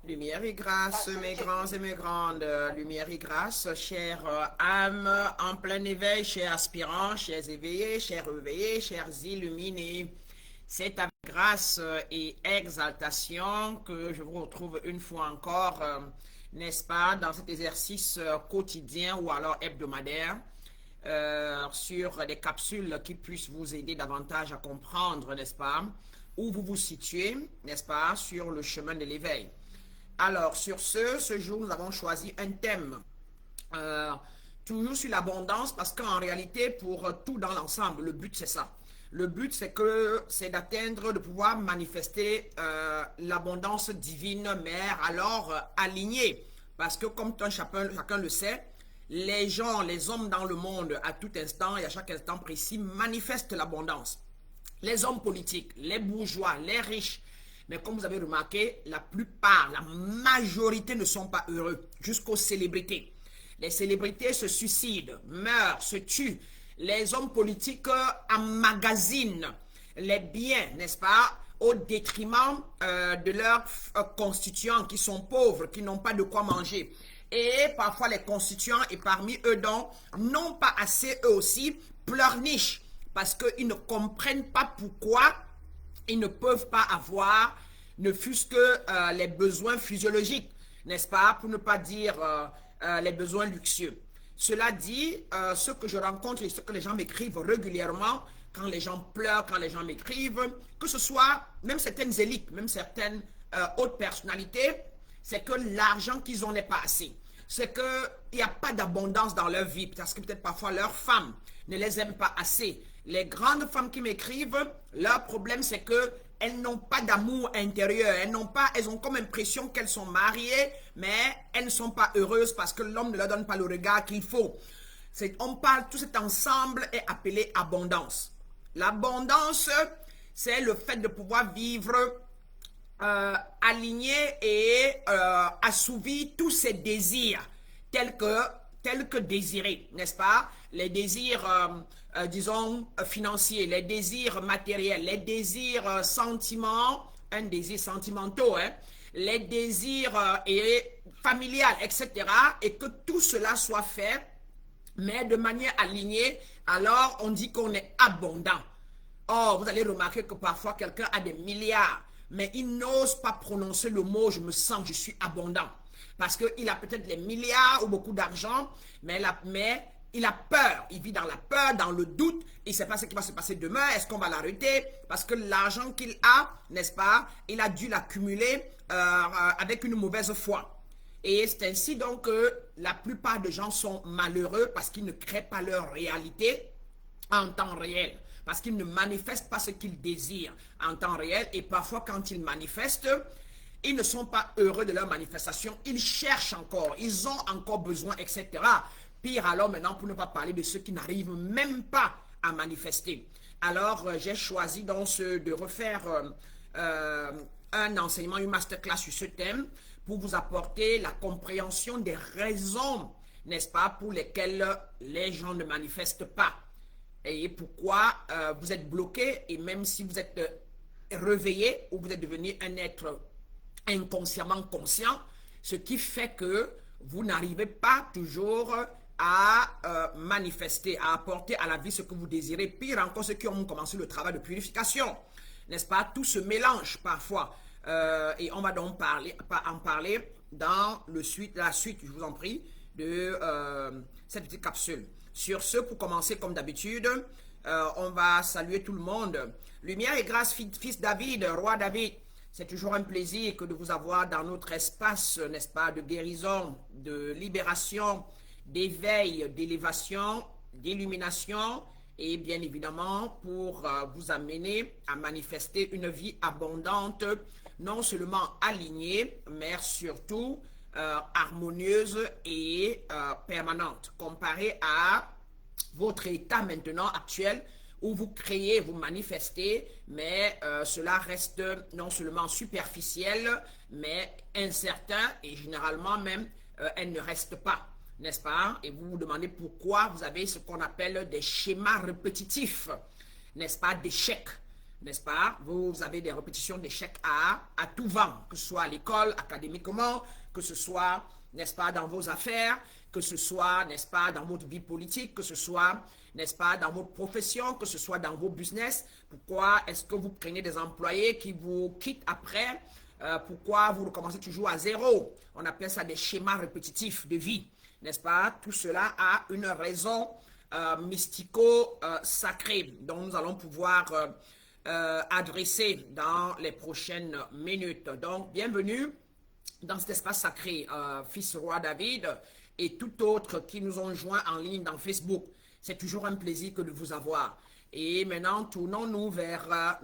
Lumière et grâce, mes grands et mes grandes, lumière et grâce, chères âmes en plein éveil, chers aspirants, chers éveillés, chers réveillés, chers illuminés. C'est avec grâce et exaltation que je vous retrouve une fois encore, n'est-ce pas, dans cet exercice quotidien ou alors hebdomadaire, sur des capsules qui puissent vous aider davantage à comprendre, n'est-ce pas, où vous vous situez, n'est-ce pas, sur le chemin de l'éveil. Alors, sur ce jour, nous avons choisi un thème, euh, toujours sur l'abondance, parce qu'en réalité, pour tout dans l'ensemble, le but, c'est ça. Le but, c'est d'atteindre, de pouvoir manifester l'abondance divine, mais alors alignée. Parce que comme chacun le sait, les gens, les hommes dans le monde, à tout instant et à chaque instant précis, manifestent l'abondance. Les hommes politiques, les bourgeois, les riches, mais comme vous avez remarqué, la plupart, la majorité ne sont pas heureux, jusqu'aux célébrités. Les célébrités se suicident, meurent, se tuent. Les hommes politiques emmagasinent les biens, n'est-ce pas, au détriment de leurs constituants qui sont pauvres, qui n'ont pas de quoi manger. Et parfois les constituants, et parmi eux donc, n'ont pas assez eux aussi, pleurnichent, parce qu'ils ne comprennent pas pourquoi ils ne peuvent pas avoir, ne fût-ce que les besoins physiologiques, n'est-ce pas, pour ne pas dire les besoins luxueux. Cela dit, ce que je rencontre et ce que les gens m'écrivent régulièrement, quand les gens pleurent, quand les gens m'écrivent, que ce soit même certaines élites, même certaines hautes personnalités, c'est que l'argent qu'ils ont n'est pas assez. C'est qu'il n'y a pas d'abondance dans leur vie, parce que peut-être parfois leurs femmes ne les aiment pas assez. Les grandes femmes qui m'écrivent, leur problème c'est que elles n'ont pas d'amour intérieur, elles ont comme impression qu'elles sont mariées, mais elles ne sont pas heureuses parce que l'homme ne leur donne pas le regard qu'il faut. On parle, tout cet ensemble est appelé abondance. L'abondance, c'est le fait de pouvoir vivre aligné et assouvir tous ses désirs tels que désirés, n'est-ce pas? Les désirs, disons, financiers, les désirs matériels, les désirs sentiments, un désir sentimentaux, hein, les désirs familiales, etc. Et que tout cela soit fait, mais de manière alignée, alors on dit qu'on est abondant. Or, vous allez remarquer que parfois quelqu'un a des milliards, mais il n'ose pas prononcer le mot « je me sens, je suis abondant ». Parce qu'il a peut-être les milliards ou beaucoup d'argent, mais il a peur. Il vit dans la peur, dans le doute. Il ne sait pas ce qui va se passer demain. Est-ce qu'on va l'arrêter? Parce que l'argent qu'il a, n'est-ce pas, il a dû l'accumuler avec une mauvaise foi. Et c'est ainsi donc que la plupart des gens sont malheureux parce qu'ils ne créent pas leur réalité en temps réel. Parce qu'ils ne manifestent pas ce qu'ils désirent en temps réel. Et parfois, quand ils manifestent, ils ne sont pas heureux de leur manifestation. Ils cherchent encore, ils ont encore besoin, etc. Pire alors maintenant, pour ne pas parler de ceux qui n'arrivent même pas à manifester. Alors, j'ai choisi donc de refaire un enseignement, une masterclass sur ce thème pour vous apporter la compréhension des raisons, n'est-ce pas, pour lesquelles les gens ne manifestent pas. Et pourquoi vous êtes bloqué, et même si vous êtes réveillé ou vous êtes devenu un être inconsciemment conscient, ce qui fait que vous n'arrivez pas toujours à manifester, à apporter à la vie ce que vous désirez. Pire encore, ceux qui ont commencé le travail de purification, n'est-ce pas? Tout se mélange parfois. Et on va donc en parler dans la suite, je vous en prie, de cette petite capsule. Sur ce, pour commencer comme d'habitude, on va saluer tout le monde. Lumière et grâce, fils David, roi David. C'est toujours un plaisir que de vous avoir dans notre espace, n'est-ce pas, de guérison, de libération, d'éveil, d'élévation, d'illumination et bien évidemment pour vous amener à manifester une vie abondante, non seulement alignée, mais surtout harmonieuse et permanente, comparée à votre état maintenant actuel où vous créez, vous manifestez, mais cela reste non seulement superficiel, mais incertain et généralement même, elle ne reste pas, n'est-ce pas? Et vous vous demandez pourquoi vous avez ce qu'on appelle des schémas répétitifs, n'est-ce pas, d'échecs. n'est-ce pas? Vous avez des répétitions d'échecs à tout vent, que ce soit à l'école, académiquement, que ce soit, n'est-ce pas, dans vos affaires, que ce soit, n'est-ce pas, dans votre vie politique, que ce soit, n'est-ce pas, dans votre profession, que ce soit dans vos business. Pourquoi est-ce que vous prenez des employés qui vous quittent après? Pourquoi vous recommencez toujours à zéro? On appelle ça des schémas répétitifs de vie, n'est-ce pas? Tout cela a une raison mystico-sacrée dont nous allons pouvoir adresser dans les prochaines minutes. Donc, bienvenue dans cet espace sacré, Fils Roi David et tout autre qui nous ont joints en ligne dans Facebook. C'est toujours un plaisir que de vous avoir. Et maintenant, tournons-nous vers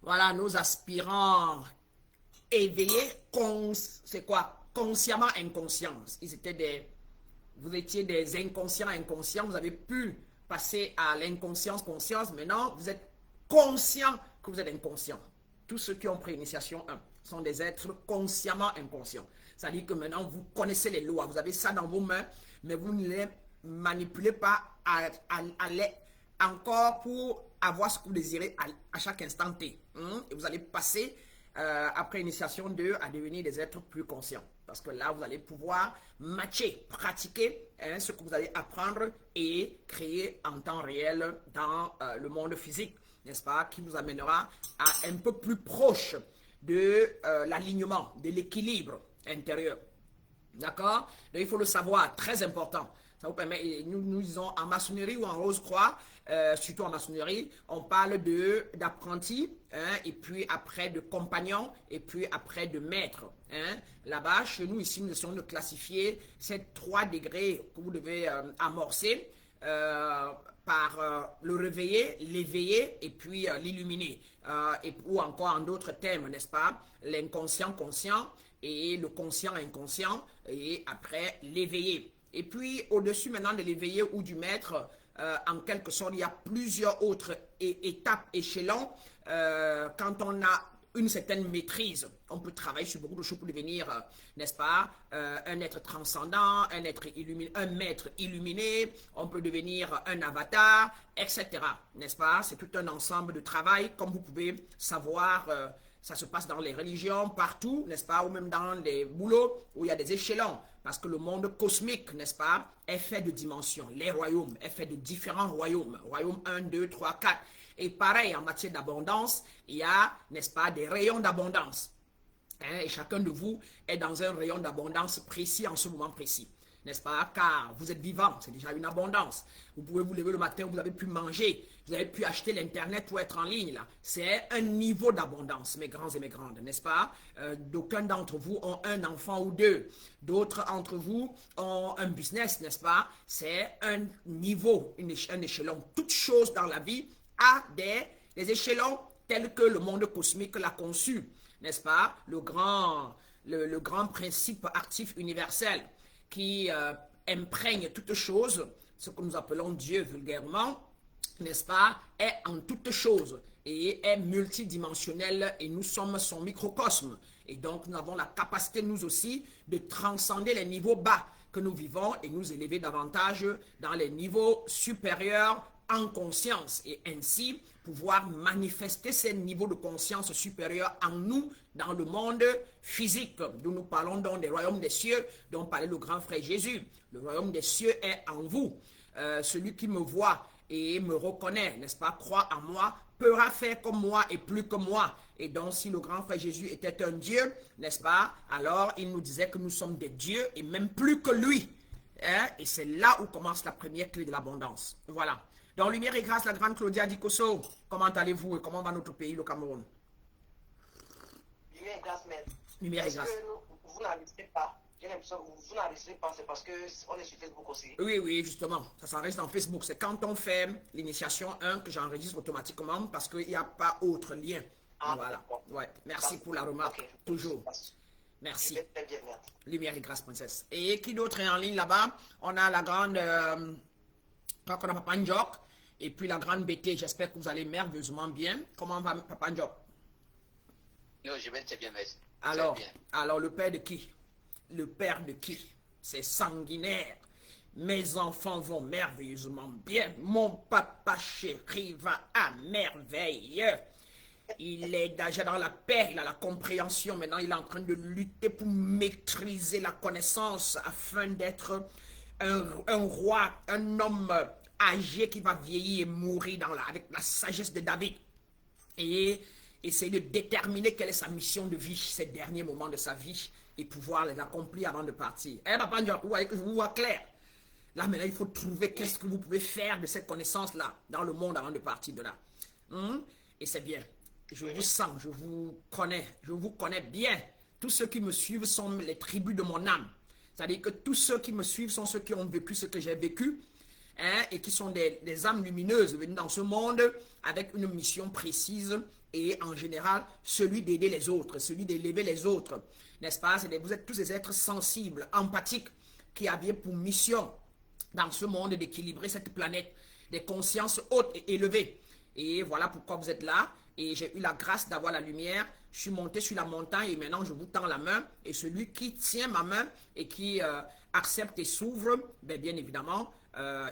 voilà, nos aspirants éveillés. C'est quoi? Consciemment inconscients. Vous étiez des inconscients inconscients. Vous avez pu passer à l'inconscience conscience. Maintenant, vous êtes conscients que vous êtes inconscient. Tous ceux qui ont pris l'initiation 1 sont des êtres consciemment inconscients. C'est-à-dire que maintenant, vous connaissez les lois. Vous avez ça dans vos mains, mais vous ne les manipulez pas encore pour avoir ce que vous désirez à chaque instant T. Et vous allez passer, après initiation 2, à devenir des êtres plus conscients. Parce que là, vous allez pouvoir matcher, pratiquer ce que vous allez apprendre et créer en temps réel dans le monde physique, n'est-ce pas, qui vous amènera à un peu plus proche de l'alignement, de l'équilibre intérieur. D'accord? Donc, il faut le savoir, très important. Ça vous permet, nous disons en maçonnerie ou en Rose-Croix, surtout en maçonnerie, on parle d'apprentis, et puis après de compagnons, et puis après de maîtres. Là-bas, chez nous, ici, nous essayons de classifier ces 3 degrés que vous devez amorcer par le réveiller, l'éveiller et puis l'illuminer. Ou encore en d'autres termes, n'est-ce pas? L'inconscient conscient et le conscient inconscient, et après l'éveiller. Et puis, au-dessus maintenant de l'éveillé ou du maître, en quelque sorte, il y a plusieurs autres étapes, échelons. Quand on a une certaine maîtrise, on peut travailler sur beaucoup de choses pour devenir, n'est-ce pas, un être transcendant, un maître illuminé, on peut devenir un avatar, etc. N'est-ce pas? C'est tout un ensemble de travail, comme vous pouvez savoir. Ça se passe dans les religions, partout, n'est-ce pas, ou même dans les boulots où il y a des échelons. Parce que le monde cosmique, n'est-ce pas, est fait de dimensions. Les royaumes est fait de différents royaumes. Royaume 1, 2, 3, 4. Et pareil, en matière d'abondance, il y a, n'est-ce pas, des rayons d'abondance. Et chacun de vous est dans un rayon d'abondance précis en ce moment précis. N'est-ce pas? Car vous êtes vivant, c'est déjà une abondance. Vous pouvez vous lever le matin, vous avez pu manger, vous avez pu acheter l'Internet pour être en ligne. Là. C'est un niveau d'abondance, mes grands et mes grandes, n'est-ce pas? D'aucuns d'entre vous ont un enfant ou 2. D'autres d'entre vous ont un business, n'est-ce pas? C'est un niveau, un échelon. Toute chose dans la vie a des échelons tels que le monde cosmique l'a conçu, n'est-ce pas? Le grand principe actif universel qui imprègne toute chose, ce que nous appelons Dieu vulgairement, n'est-ce pas, est en toute chose et est multidimensionnel et nous sommes son microcosme. Et donc nous avons la capacité nous aussi de transcender les niveaux bas que nous vivons et nous élever davantage dans les niveaux supérieurs en conscience et ainsi pouvoir manifester ces niveaux de conscience supérieurs en nous dans le monde physique, d'où nous parlons donc des royaumes des cieux, dont parlait le grand frère Jésus. Le royaume des cieux est en vous. Celui qui me voit et me reconnaît, n'est-ce pas, croit en moi, pourra faire comme moi et plus que moi. Et donc, si le grand frère Jésus était un Dieu, n'est-ce pas, alors il nous disait que nous sommes des dieux et même plus que lui. Et c'est là où commence la première clé de l'abondance. Voilà. Donc, lumière et grâce, la grande Claudia Dikoso, comment allez-vous et comment va notre pays, le Cameroun? Lumière et grâce, maître. Lumière et grâce. Est-ce que vous n'enregistrez pas? J'ai l'impression que vous n'enregistrez pas, c'est parce qu'on est sur Facebook aussi. Oui, oui, justement, ça s'enregistre dans Facebook. C'est quand on fait l'initiation 1 que j'enregistre automatiquement parce qu'il n'y a pas autre lien. Ah, voilà. Ouais. Merci pour la remarque. Okay. Toujours. Merci. Très bien, merci. Lumière et grâce, princesse. Et qui d'autre est en ligne là-bas? On a la grande... quand on a Papa Njok. Et puis la grande BT, j'espère que vous allez merveilleusement bien. Comment va Papa Njok? Non, je vais très bien, merci. Alors le père de qui? Le père de qui? C'est sanguinaire. Mes enfants vont merveilleusement bien. Mon papa chéri va à merveille. Il est déjà dans la paix, il a la compréhension. Maintenant, il est en train de lutter pour maîtriser la connaissance afin d'être un roi, un homme âgé qui va vieillir et mourir avec la sagesse de David. Et essayer de déterminer quelle est sa mission de vie, ces derniers moments de sa vie, et pouvoir les accomplir avant de partir. Eh, papa, vous voyez que je vous vois clair. Là, maintenant, il faut trouver qu'est-ce que vous pouvez faire de cette connaissance-là dans le monde avant de partir de là. Et c'est bien. Je vous sens, je vous connais bien. Tous ceux qui me suivent sont les tribus de mon âme. C'est-à-dire que tous ceux qui me suivent sont ceux qui ont vécu ce que j'ai vécu, hein, et qui sont des âmes lumineuses venues dans ce monde avec une mission précise et en général celui d'aider les autres, celui d'élever les autres, n'est-ce pas? Vous êtes tous des êtres sensibles, empathiques, qui avaient pour mission dans ce monde d'équilibrer cette planète, des consciences hautes et élevées. Et voilà pourquoi vous êtes là. Et j'ai eu la grâce d'avoir la lumière. Je suis monté sur la montagne et maintenant je vous tends la main. Et celui qui tient ma main et qui accepte et s'ouvre, bien évidemment,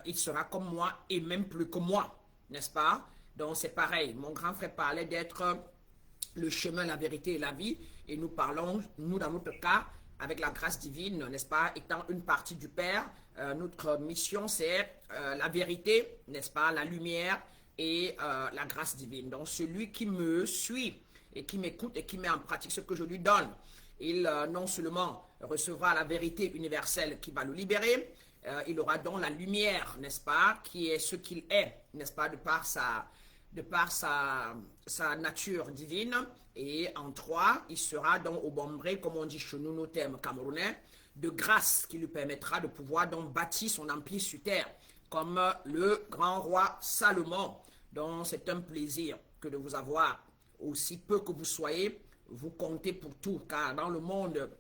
il sera comme moi et même plus que moi, n'est-ce pas? Donc c'est pareil. Mon grand frère parlait d'être le chemin, la vérité et la vie. Et nous parlons, nous dans notre cas, avec la grâce divine, n'est-ce pas, étant une partie du Père, notre mission c'est la vérité, n'est-ce pas, la lumière et la grâce divine. Donc celui qui me suit et qui m'écoute et qui met en pratique ce que je lui donne, il non seulement recevra la vérité universelle qui va le libérer, il aura donc la lumière, n'est-ce pas, qui est ce qu'il est, n'est-ce pas, de par sa nature divine. Et en 3, il sera donc au bombré, comme on dit chez nous, nos termes camerounais, de grâce qui lui permettra de pouvoir donc bâtir son empire sur terre, comme le grand roi Salomon. Donc c'est un plaisir que de vous avoir, aussi peu que vous soyez, vous comptez pour tout, car dans le monde,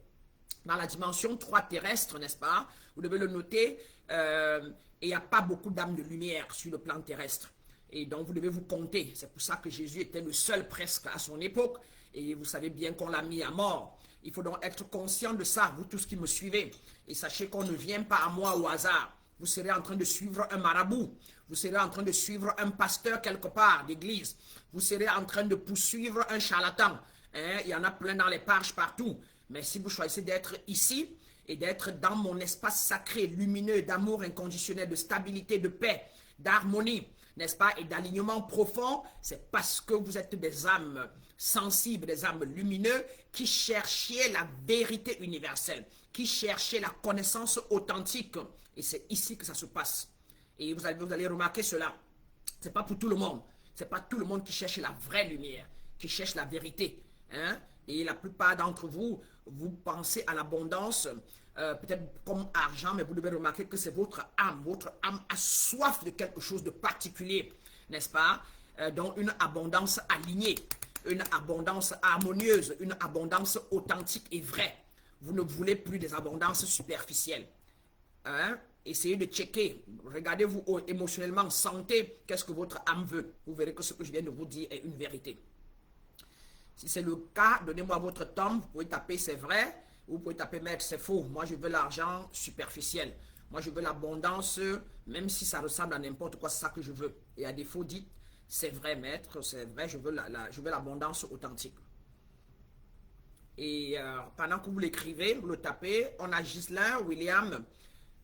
dans la dimension 3 terrestre, n'est-ce pas, vous devez le noter, il n'y a pas beaucoup d'âmes de lumière sur le plan terrestre. Et donc, vous devez vous compter. C'est pour ça que Jésus était le seul presque à son époque. Et vous savez bien qu'on l'a mis à mort. Il faut donc être conscient de ça, vous tous qui me suivez. Et sachez qu'on ne vient pas à moi au hasard. Vous serez en train de suivre un marabout. Vous serez en train de suivre un pasteur quelque part d'église. Vous serez en train de poursuivre un charlatan. Hein? Il y en a plein dans les pages partout. Mais si vous choisissez d'être ici et d'être dans mon espace sacré, lumineux, d'amour inconditionnel, de stabilité, de paix, d'harmonie, n'est-ce pas, et d'alignement profond, c'est parce que vous êtes des âmes sensibles, des âmes lumineuses qui cherchaient la vérité universelle, qui cherchaient la connaissance authentique. Et c'est ici que ça se passe. Et vous allez remarquer cela. Ce n'est pas pour tout le monde. Ce n'est pas tout le monde qui cherche la vraie lumière, qui cherche la vérité. Hein? Et la plupart d'entre vous, vous pensez à l'abondance, peut-être comme argent, mais vous devez remarquer que c'est votre âme. Votre âme a soif de quelque chose de particulier, n'est-ce pas? Donc une abondance alignée, une abondance harmonieuse, une abondance authentique et vraie. Vous ne voulez plus des abondances superficielles. Hein? Essayez de checker, regardez-vous émotionnellement, sentez qu'est-ce que votre âme veut. Vous verrez que ce que je viens de vous dire est une vérité. Si c'est le cas, donnez-moi votre temps, vous pouvez taper c'est vrai, ou vous pouvez taper maître c'est faux. Moi je veux l'argent superficiel. Moi je veux l'abondance, même si ça ressemble à n'importe quoi, c'est ça que je veux. Et à défaut, dites c'est vrai maître, c'est vrai, je veux l'abondance authentique. Et pendant que vous l'écrivez, vous le tapez, on a Ghislain, William.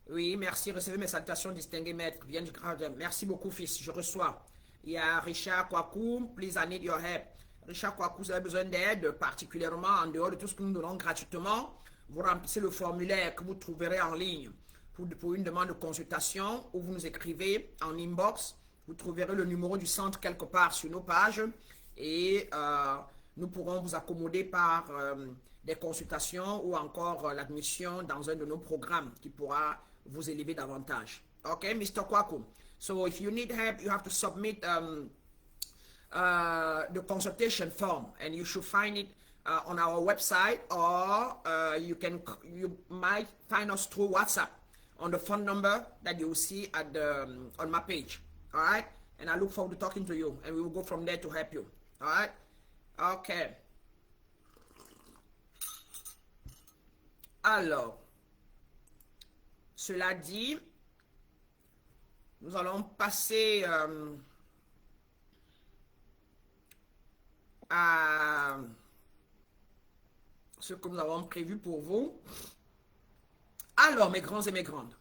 Oui, merci, recevez mes salutations distinguées maître. Bien du grand, merci beaucoup fils, je reçois. Il y a Richard Kwaku, please I need your help. Richard Kwaku, vous avez besoin d'aide, particulièrement en dehors de tout ce que nous donnons gratuitement. Vous remplissez le formulaire que vous trouverez en ligne pour une demande de consultation ou vous nous écrivez en inbox. Vous trouverez le numéro du centre quelque part sur nos pages et nous pourrons vous accommoder par des consultations ou encore l'admission dans un de nos programmes qui pourra vous élever davantage. Ok, Mr. Kwaku. So if you need help, you have to submit the consultation form, and you should find it on our website, or you might find us through WhatsApp on the phone number that you will see at on my page. All right, and I look forward to talking to you, and we will go from there to help you. All right, okay. Alors, cela dit, Nous allons passer à ce que nous avons prévu pour vous. Alors, mes grands et mes grandes,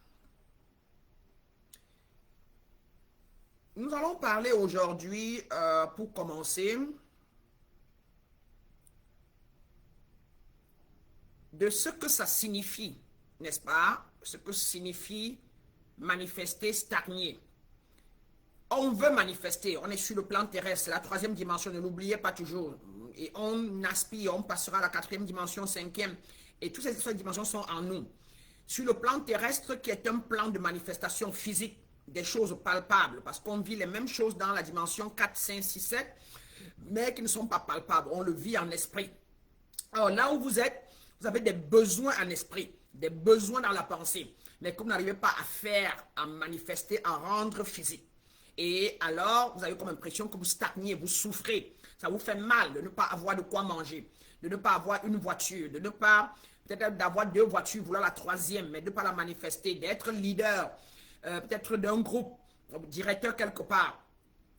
nous allons parler aujourd'hui, pour commencer, de ce que ça signifie, n'est-ce pas? Ce que signifie manifester, stagner. On veut manifester, on est sur le plan terrestre, la troisième dimension, ne l'oubliez pas toujours. Et on aspire, on passera à la quatrième dimension, cinquième, et toutes ces dimensions sont en nous. Sur le plan terrestre, qui est un plan de manifestation physique, des choses palpables, parce qu'on vit les mêmes choses dans la dimension 4, 5, 6, 7, mais qui ne sont pas palpables, on le vit en esprit. Alors là où vous êtes, vous avez des besoins en esprit, des besoins dans la pensée, mais que vous n'arrivez pas à faire, à manifester, à rendre physique. Et alors, vous avez comme impression que vous stagnez, vous souffrez. Ça vous fait mal de ne pas avoir de quoi manger, de ne pas avoir une voiture, de ne pas, peut-être d'avoir 2 voitures, vouloir la 3e, mais de ne pas la manifester, d'être leader, peut-être d'un groupe, directeur quelque part.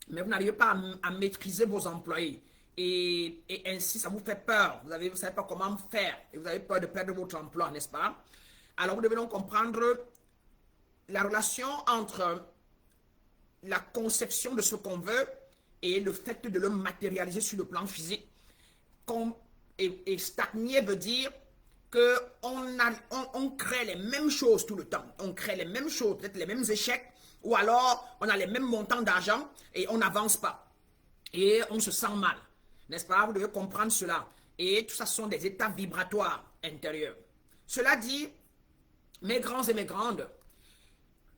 Mais vous n'arrivez pas à maîtriser vos employés. Et ainsi, ça vous fait peur. Vous ne savez pas comment faire. Et vous avez peur de perdre votre emploi, n'est-ce pas? Alors, vous devez donc comprendre la relation entre la conception de ce qu'on veut et le fait de le matérialiser sur le plan physique. Et stagner veut dire qu'on crée les mêmes choses tout le temps. On crée les mêmes choses, peut-être les mêmes échecs, ou alors on a les mêmes montants d'argent et on n'avance pas. Et on se sent mal. N'est-ce pas? Vous devez comprendre cela. Et tout ça sont des états vibratoires intérieurs. Cela dit, mes grands et mes grandes,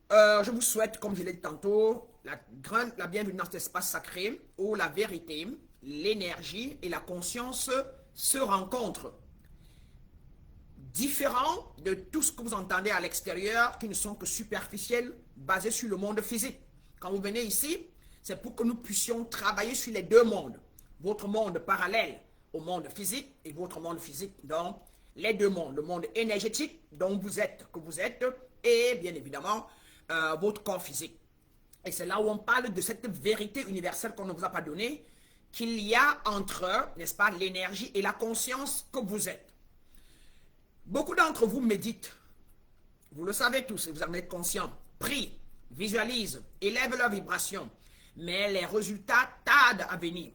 je vous souhaite, comme je l'ai dit tantôt, la bienvenue dans cet espace sacré où la vérité, l'énergie et la conscience se rencontrent. Différents de tout ce que vous entendez à l'extérieur, qui ne sont que superficiels, basés sur le monde physique. Quand vous venez ici, c'est pour que nous puissions travailler sur les 2 mondes. Votre monde parallèle au monde physique et votre monde physique, donc les 2 mondes. Le monde énergétique dont vous êtes, et bien évidemment, votre corps physique. Et c'est là où on parle de cette vérité universelle qu'on ne vous a pas donnée, qu'il y a entre, n'est-ce pas, l'énergie et la conscience que vous êtes. Beaucoup d'entre vous méditent, vous le savez tous, et vous en êtes conscients, prient, visualisent, élèvent leur vibration, mais les résultats tardent à venir.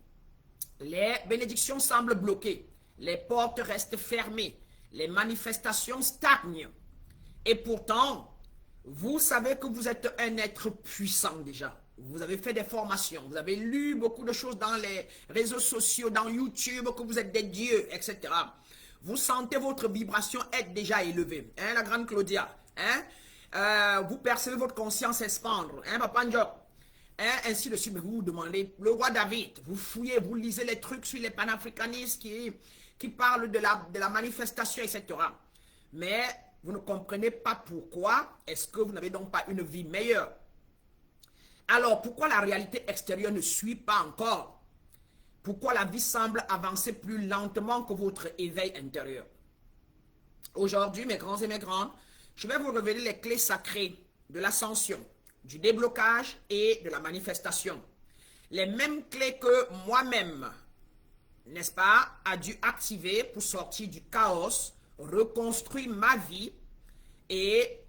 Les bénédictions semblent bloquées, les portes restent fermées, les manifestations stagnent. Et pourtant, vous savez que vous êtes un être puissant déjà. Vous avez fait des formations, vous avez lu beaucoup de choses dans les réseaux sociaux, dans YouTube, que vous êtes des dieux, etc. Vous sentez votre vibration être déjà élevée. Hein, la grande Claudia? Hein? Vous percevez votre conscience expandre. Hein, Papa Njo? Hein, ainsi de suite. Mais vous vous demandez, le roi David, vous fouillez, vous lisez les trucs sur les panafricanistes qui parlent de la manifestation, etc. Mais vous ne comprenez pas pourquoi est-ce que vous n'avez donc pas une vie meilleure. Alors, pourquoi la réalité extérieure ne suit pas encore? Pourquoi la vie semble avancer plus lentement que votre éveil intérieur? Aujourd'hui, mes grands et mes grandes, je vais vous révéler les clés sacrées de l'ascension, du déblocage et de la manifestation. Les mêmes clés que moi-même, n'est-ce pas, a dû activer pour sortir du chaos, reconstruire ma vie et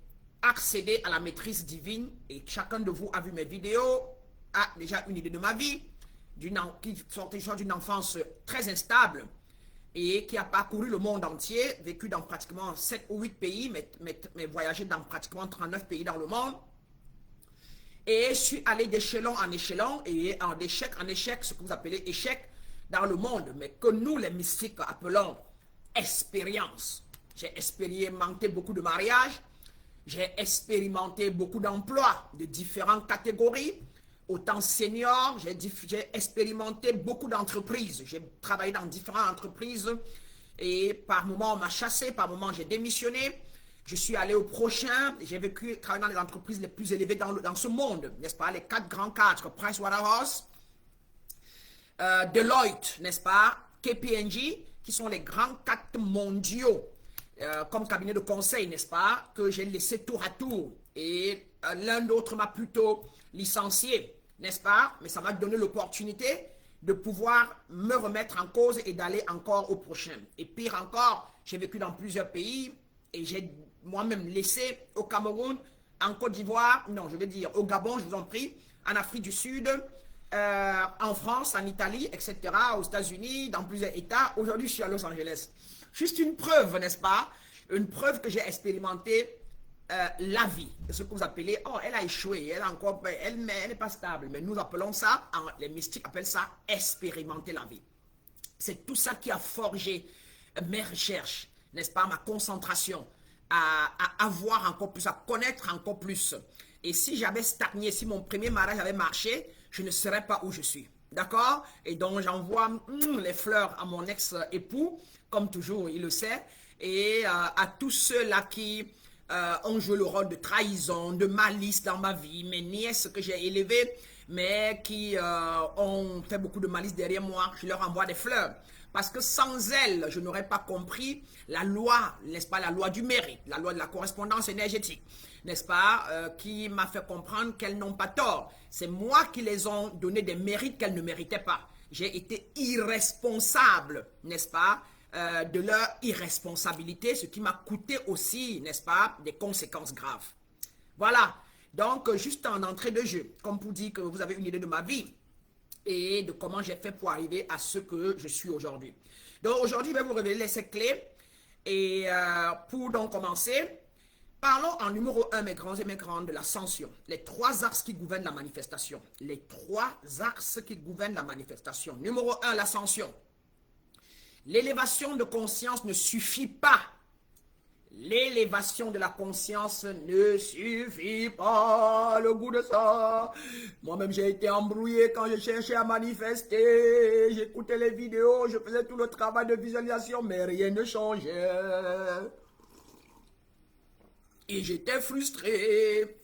accéder à la maîtrise divine. Et chacun de vous a vu mes vidéos, a déjà une idée de ma vie, qui sortait d'une enfance très instable et qui a parcouru le monde entier, vécu dans pratiquement 7 ou 8 pays, mais voyagé dans pratiquement 39 pays dans le monde. Et je suis allé d'échelon en échelon et d'échec en échec, ce que vous appelez échec dans le monde, mais que nous les mystiques appelons expérience. J'ai expérimenté beaucoup de mariages, j'ai expérimenté beaucoup d'emplois de différentes catégories. Autant senior, j'ai expérimenté beaucoup d'entreprises. J'ai travaillé dans différentes entreprises et par moments on m'a chassé, par moments j'ai démissionné. Je suis allé au prochain, j'ai travaillé dans les entreprises les plus élevées dans ce monde, n'est-ce pas? Les 4 grands 4, Pricewaterhouse, Deloitte, n'est-ce pas? KPMG, qui sont les grands 4 mondiaux comme cabinet de conseil, n'est-ce pas? Que j'ai laissé tour à tour Et l'un d'autre m'a plutôt licencié, n'est-ce pas? Mais ça m'a donné l'opportunité de pouvoir me remettre en cause et d'aller encore au prochain. Et pire encore, j'ai vécu dans plusieurs pays et j'ai moi-même laissé au Cameroun, en Côte d'Ivoire, non, je veux dire au Gabon, je vous en prie, en Afrique du Sud, en France, en Italie, etc., aux États-Unis, dans plusieurs États. Aujourd'hui, je suis à Los Angeles. Juste une preuve, n'est-ce pas? Une preuve que j'ai expérimenté la vie, ce que vous appelez, oh, elle a échoué, elle n'est pas stable, mais nous appelons ça, les mystiques appellent ça expérimenter la vie. C'est tout ça qui a forgé mes recherches, n'est-ce pas, ma concentration, à avoir encore plus, à connaître encore plus. Et si j'avais stagné, si mon premier mariage avait marché, je ne serais pas où je suis. D'accord? Et donc j'envoie les fleurs à mon ex-époux, comme toujours, il le sait, et à tous ceux-là qui ont joué le rôle de trahison, de malice dans ma vie, mes nièces que j'ai élevées, mais qui ont fait beaucoup de malice derrière moi, je leur envoie des fleurs. Parce que sans elles, je n'aurais pas compris la loi, n'est-ce pas, la loi du mérite, la loi de la correspondance énergétique, n'est-ce pas, qui m'a fait comprendre qu'elles n'ont pas tort. C'est moi qui les ont donné des mérites qu'elles ne méritaient pas. J'ai été irresponsable, n'est-ce pas, de leur irresponsabilité, ce qui m'a coûté aussi, n'est-ce pas, des conséquences graves. Voilà, donc juste en entrée de jeu, comme pour dire que vous avez une idée de ma vie et de comment j'ai fait pour arriver à ce que je suis aujourd'hui. Donc aujourd'hui, je vais vous révéler ces clés et pour donc commencer, parlons en numéro 1, mes grands et mes grandes, de l'ascension. Les 3 axes qui gouvernent la manifestation. Les 3 axes qui gouvernent la manifestation. Numéro 1, l'ascension. L'élévation de conscience ne suffit pas. L'élévation de la conscience ne suffit pas. Le goût de ça. Moi-même, j'ai été embrouillé quand je cherchais à manifester. J'écoutais les vidéos, je faisais tout le travail de visualisation, mais rien ne changeait. Et j'étais frustré.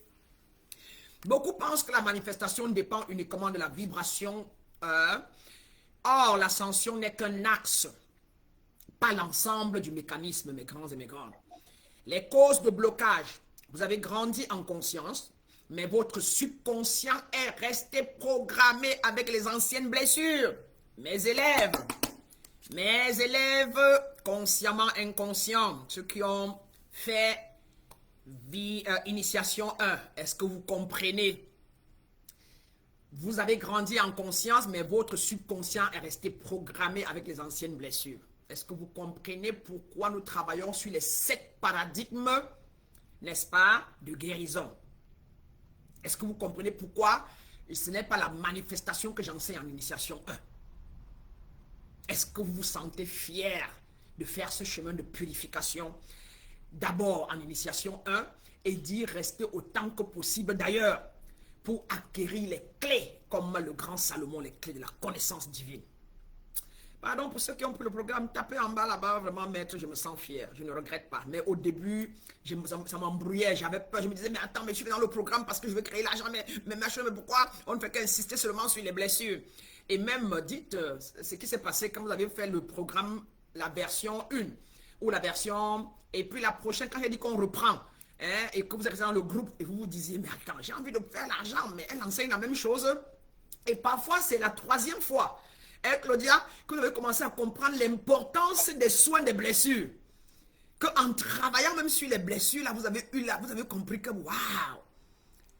Beaucoup pensent que la manifestation dépend uniquement de la vibration. Or, l'ascension n'est qu'un axe, pas l'ensemble du mécanisme, mes grands et mes grandes. Les causes de blocage. Vous avez grandi en conscience, mais votre subconscient est resté programmé avec les anciennes blessures. Mes élèves consciemment inconscients, ceux qui ont fait initiation 1, est-ce que vous comprenez? Vous avez grandi en conscience, mais votre subconscient est resté programmé avec les anciennes blessures. Est-ce que vous comprenez pourquoi nous travaillons sur les 7 paradigmes, n'est-ce pas, de guérison? Est-ce que vous comprenez pourquoi ce n'est pas la manifestation que j'enseigne en initiation 1? Est-ce que vous vous sentez fier de faire ce chemin de purification d'abord en initiation 1 et d'y rester autant que possible d'ailleurs pour acquérir les clés comme le grand Salomon, les clés de la connaissance divine? Pardon pour ceux qui ont pris le programme, tapez en bas là-bas, vraiment maître, je me sens fier, je ne regrette pas. Mais au début, ça m'embrouillait, j'avais peur, je me disais, mais attends, mais je suis dans le programme parce que je veux créer l'argent, mais pourquoi on ne fait qu'insister seulement sur les blessures? Et même, dites ce qui s'est passé quand vous avez fait le programme, la version 1, ou la version, et puis la prochaine, quand j'ai dit qu'on reprend, hein, et que vous êtes dans le groupe, et vous vous disiez, mais attends, j'ai envie de faire l'argent, mais elle enseigne la même chose. Et parfois, c'est la 3e fois. Et Claudia, que vous avez commencé à comprendre l'importance des soins des blessures. Qu'en travaillant même sur les blessures, là, vous avez compris que waouh,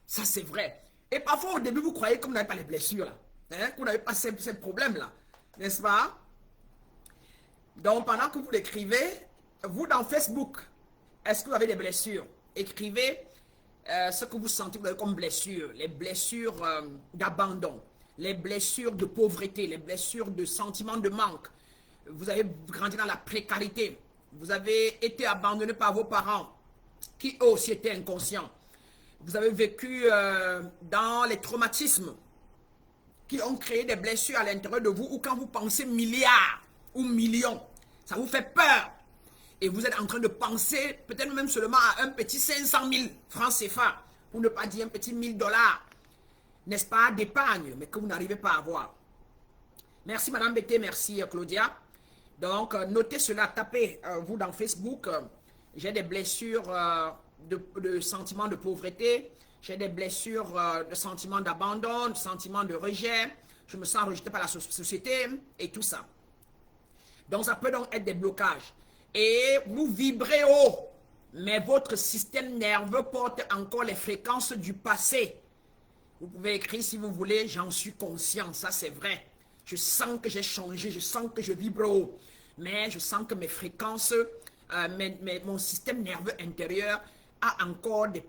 ça c'est vrai. Et parfois au début, vous croyez que vous n'avez pas les blessures là, hein, que vous n'avez pas ces problèmes-là, n'est-ce pas? Donc pendant que vous l'écrivez, vous dans Facebook, est-ce que vous avez des blessures? Écrivez ce que vous sentez que vous avez comme blessures, les blessures d'abandon, les blessures de pauvreté, les blessures de sentiment de manque. Vous avez grandi dans la précarité. Vous avez été abandonné par vos parents, qui eux aussi étaient inconscients. Vous avez vécu dans les traumatismes qui ont créé des blessures à l'intérieur de vous, ou quand vous pensez milliards ou millions, ça vous fait peur. Et vous êtes en train de penser peut-être même seulement à un petit 500 000 francs CFA, pour ne pas dire un petit 1000 $. N'est-ce pas, d'épargne, mais que vous n'arrivez pas à avoir. Merci Madame Bété, merci Claudia. Donc, notez cela, tapez, vous dans Facebook, j'ai des blessures de sentiments de pauvreté, j'ai des blessures de sentiments d'abandon, de sentiments de rejet, je me sens rejeté par la société et tout ça. Donc ça peut donc être des blocages. Et vous vibrez haut, mais votre système nerveux porte encore les fréquences du passé. Vous pouvez écrire si vous voulez, j'en suis conscient, ça c'est vrai. Je sens que j'ai changé, je sens que je vibre haut. Mais je sens que mes fréquences, mon système nerveux intérieur a encore des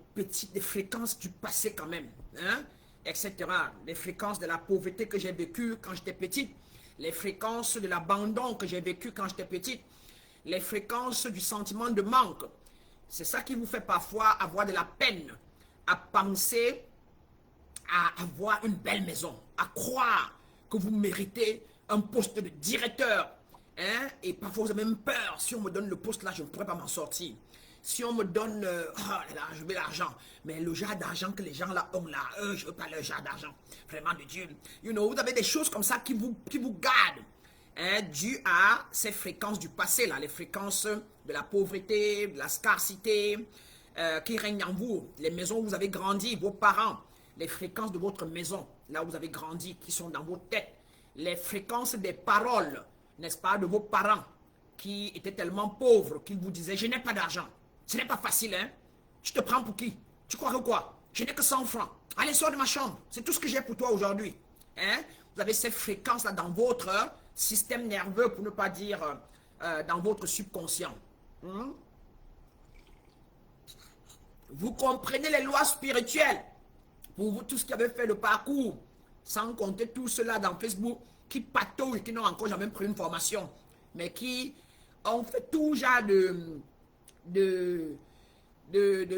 fréquences du passé quand même, hein, etc. Les fréquences de la pauvreté que j'ai vécue quand j'étais petite, les fréquences de l'abandon que j'ai vécu quand j'étais petite, les fréquences du sentiment de manque. C'est ça qui vous fait parfois avoir de la peine à penser à avoir une belle maison, à croire que vous méritez un poste de directeur. Hein? Et parfois vous avez même peur, si on me donne le poste là, je ne pourrais pas m'en sortir. Si on me donne, je veux l'argent, mais le genre d'argent que les gens là ont là, je ne veux pas le genre d'argent, vraiment de Dieu. You know, vous avez des choses comme ça qui vous gardent, hein, dû à ces fréquences du passé là, les fréquences de la pauvreté, de la scarcité qui règnent en vous, les maisons où vous avez grandi, vos parents, les fréquences de votre maison, là où vous avez grandi, qui sont dans votre tête, les fréquences des paroles, n'est-ce pas, de vos parents, qui étaient tellement pauvres qu'ils vous disaient, je n'ai pas d'argent. Ce n'est pas facile, hein? Tu te prends pour qui? Tu crois que quoi? Je n'ai que 100 francs. Allez, sors de ma chambre. C'est tout ce que j'ai pour toi aujourd'hui. Hein? Vous avez ces fréquences-là dans votre système nerveux, pour ne pas dire dans votre subconscient. Vous comprenez les lois spirituelles. Pour vous, tous qui avez fait le parcours, sans compter tout cela dans Facebook, qui patouillent, qui n'ont encore jamais pris une formation, mais qui ont fait tout genre de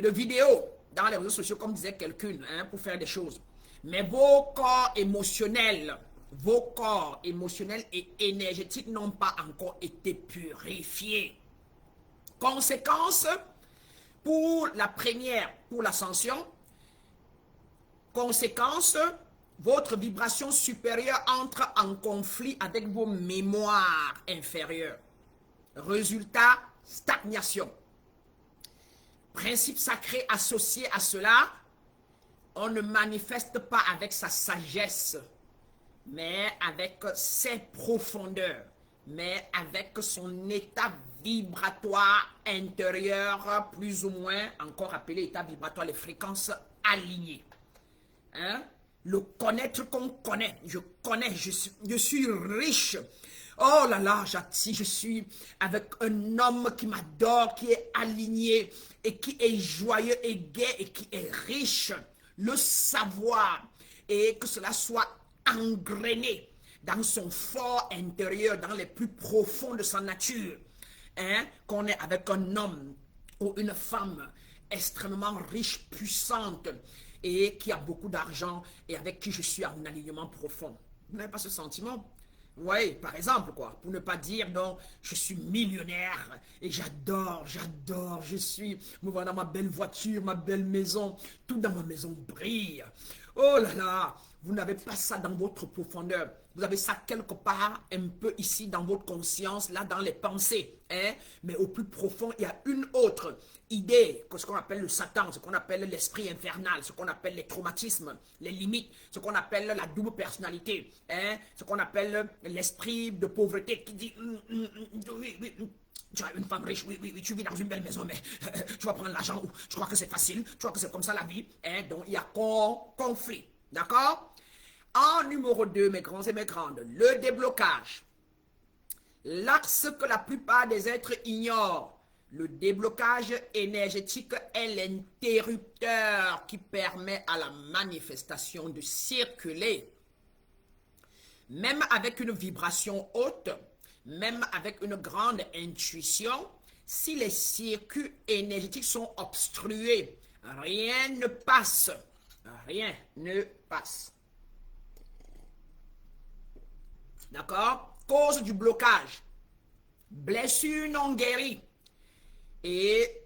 vidéos dans les réseaux sociaux, comme disait quelqu'un, hein, pour faire des choses. Mais vos corps émotionnels et énergétiques n'ont pas encore été purifiés. Conséquence, pour la première, pour l'ascension, conséquence, votre vibration supérieure entre en conflit avec vos mémoires inférieures. Résultat, stagnation. Principe sacré associé à cela, on ne manifeste pas avec sa sagesse, mais avec ses profondeurs, mais avec son état vibratoire intérieur, plus ou moins, encore appelé état vibratoire, les fréquences alignées. Hein? Le connaître qu'on connaît, je suis riche. Oh là là, je suis avec un homme qui m'adore, qui est aligné et qui est joyeux et gai et qui est riche. Le savoir et que cela soit engrainé dans son fort intérieur, dans les plus profonds de sa nature. Hein? Qu'on est avec un homme ou une femme extrêmement riche, puissante et qui a beaucoup d'argent et avec qui je suis en alignement profond. Vous n'avez pas ce sentiment? Oui, par exemple, quoi, pour ne pas dire, non, je suis millionnaire et j'adore, je suis, me voilà dans ma belle voiture, ma belle maison, tout dans ma maison brille. Oh là là, vous n'avez pas ça dans votre profondeur. Vous avez ça quelque part, un peu ici dans votre conscience, là dans les pensées. Hein? Mais au plus profond, il y a une autre idée, ce qu'on appelle le Satan, ce qu'on appelle l'esprit infernal, ce qu'on appelle les traumatismes, les limites, ce qu'on appelle la double personnalité, hein? Ce qu'on appelle l'esprit de pauvreté qui dit oui, tu as une femme riche, oui, tu vis dans une belle maison, mais tu vas prendre l'argent, tu crois que c'est facile, tu crois que c'est comme ça la vie, hein? Donc il y a conflit, d'accord? En numéro 2, mes grands et mes grandes, le déblocage. L'axe que la plupart des êtres ignorent, le déblocage énergétique est l'interrupteur qui permet à la manifestation de circuler. Même avec une vibration haute, même avec une grande intuition, si les circuits énergétiques sont obstrués, rien ne passe. Rien ne passe. D'accord? Cause du blocage. Blessure non guérie. Et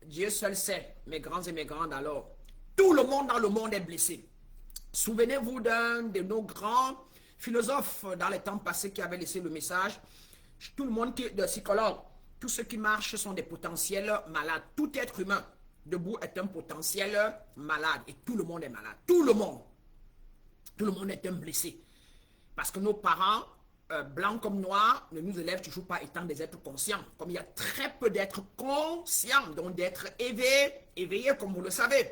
Dieu seul sait, mes grands et mes grandes alors. Tout le monde dans le monde est blessé. Souvenez-vous d'un de nos grands philosophes dans les temps passés qui avait laissé le message. Tout le monde qui est de psychologue, tous ceux qui marchent sont des potentiels malades. Tout être humain debout est un potentiel malade. Et tout le monde est malade. Tout le monde. Tout le monde est un blessé. Parce que nos parents, blancs comme noirs, ne nous élèvent toujours pas étant des êtres conscients. Comme il y a très peu d'êtres conscients, donc d'êtres éveillés, comme vous le savez.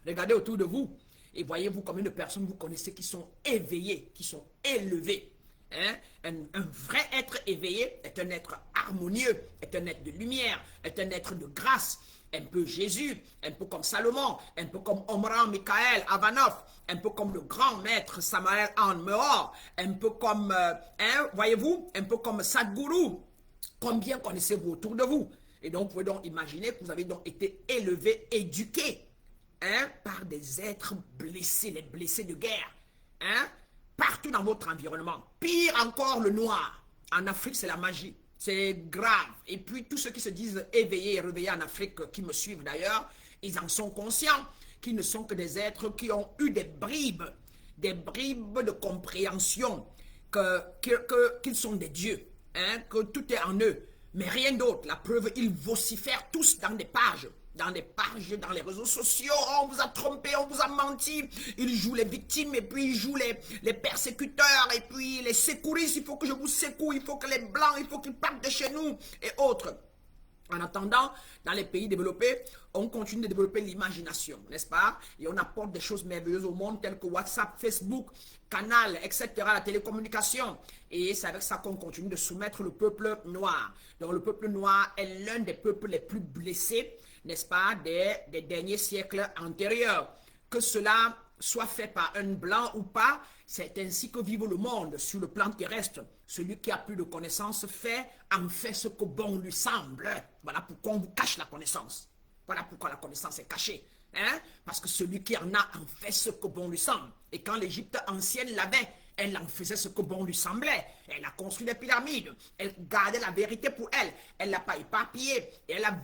Regardez autour de vous et voyez-vous combien de personnes vous connaissez qui sont éveillées, qui sont élevées. Hein? Un vrai être éveillé est un être harmonieux, est un être de lumière, est un être de grâce. Un peu Jésus, un peu comme Salomon, un peu comme Omran Mikhaël Avanov, un peu comme le grand maître Samael Aun Mehor, un peu comme, voyez-vous, un peu comme Sadhguru. Combien connaissez-vous autour de vous? Et donc, vous pouvez donc imaginer que vous avez donc été élevé, éduqué, par des êtres blessés, les blessés de guerre, partout dans votre environnement. Pire encore, le noir. En Afrique, c'est la magie. C'est grave. Et puis, tous ceux qui se disent éveillés et réveillés en Afrique, qui me suivent d'ailleurs, ils en sont conscients qu'ils ne sont que des êtres qui ont eu des bribes de compréhension, qu'ils sont des dieux, que tout est en eux. Mais rien d'autre. La preuve, ils vocifèrent tous dans des pages, dans les réseaux sociaux. On vous a trompé, on vous a menti. Ils jouent les victimes et puis ils jouent les persécuteurs et puis les secouristes. Il faut que je vous secoue, il faut que les blancs, il faut qu'ils partent de chez nous et autres. En attendant, dans les pays développés, on continue de développer l'imagination, n'est-ce pas? Et on apporte des choses merveilleuses au monde telles que WhatsApp, Facebook, Canal, etc., la télécommunication. Et c'est avec ça qu'on continue de soumettre le peuple noir. Donc le peuple noir est l'un des peuples les plus blessés, n'est-ce pas, des derniers siècles antérieurs. Que cela soit fait par un blanc ou pas, c'est ainsi que vive le monde sur le plan terrestre. Celui qui a plus de connaissances en fait ce que bon lui semble. Voilà pourquoi on vous cache la connaissance. Voilà pourquoi la connaissance est cachée. Parce que celui qui en fait ce que bon lui semble. Et quand l'Égypte ancienne l'avait, elle en faisait ce que bon lui semblait. Elle a construit des pyramides. Elle gardait la vérité pour elle. Elle ne l'a pas éparpillée. Et elle a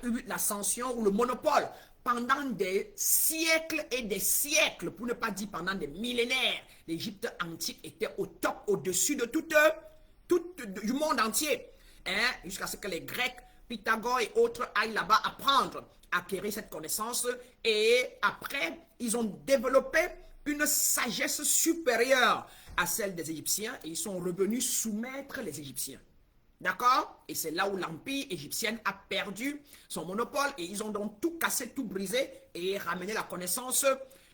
eu l'ascension ou le monopole pendant des siècles et des siècles, pour ne pas dire pendant des millénaires. L'Égypte antique était au top, au-dessus de tout du monde entier. Jusqu'à ce que les Grecs, Pythagore et autres aillent là-bas apprendre, acquérir cette connaissance. Et après, ils ont développé une sagesse supérieure à celle des Égyptiens et ils sont revenus soumettre les Égyptiens. D'accord? Et c'est là où l'empire égyptien a perdu son monopole et ils ont donc tout cassé, tout brisé et ramené la connaissance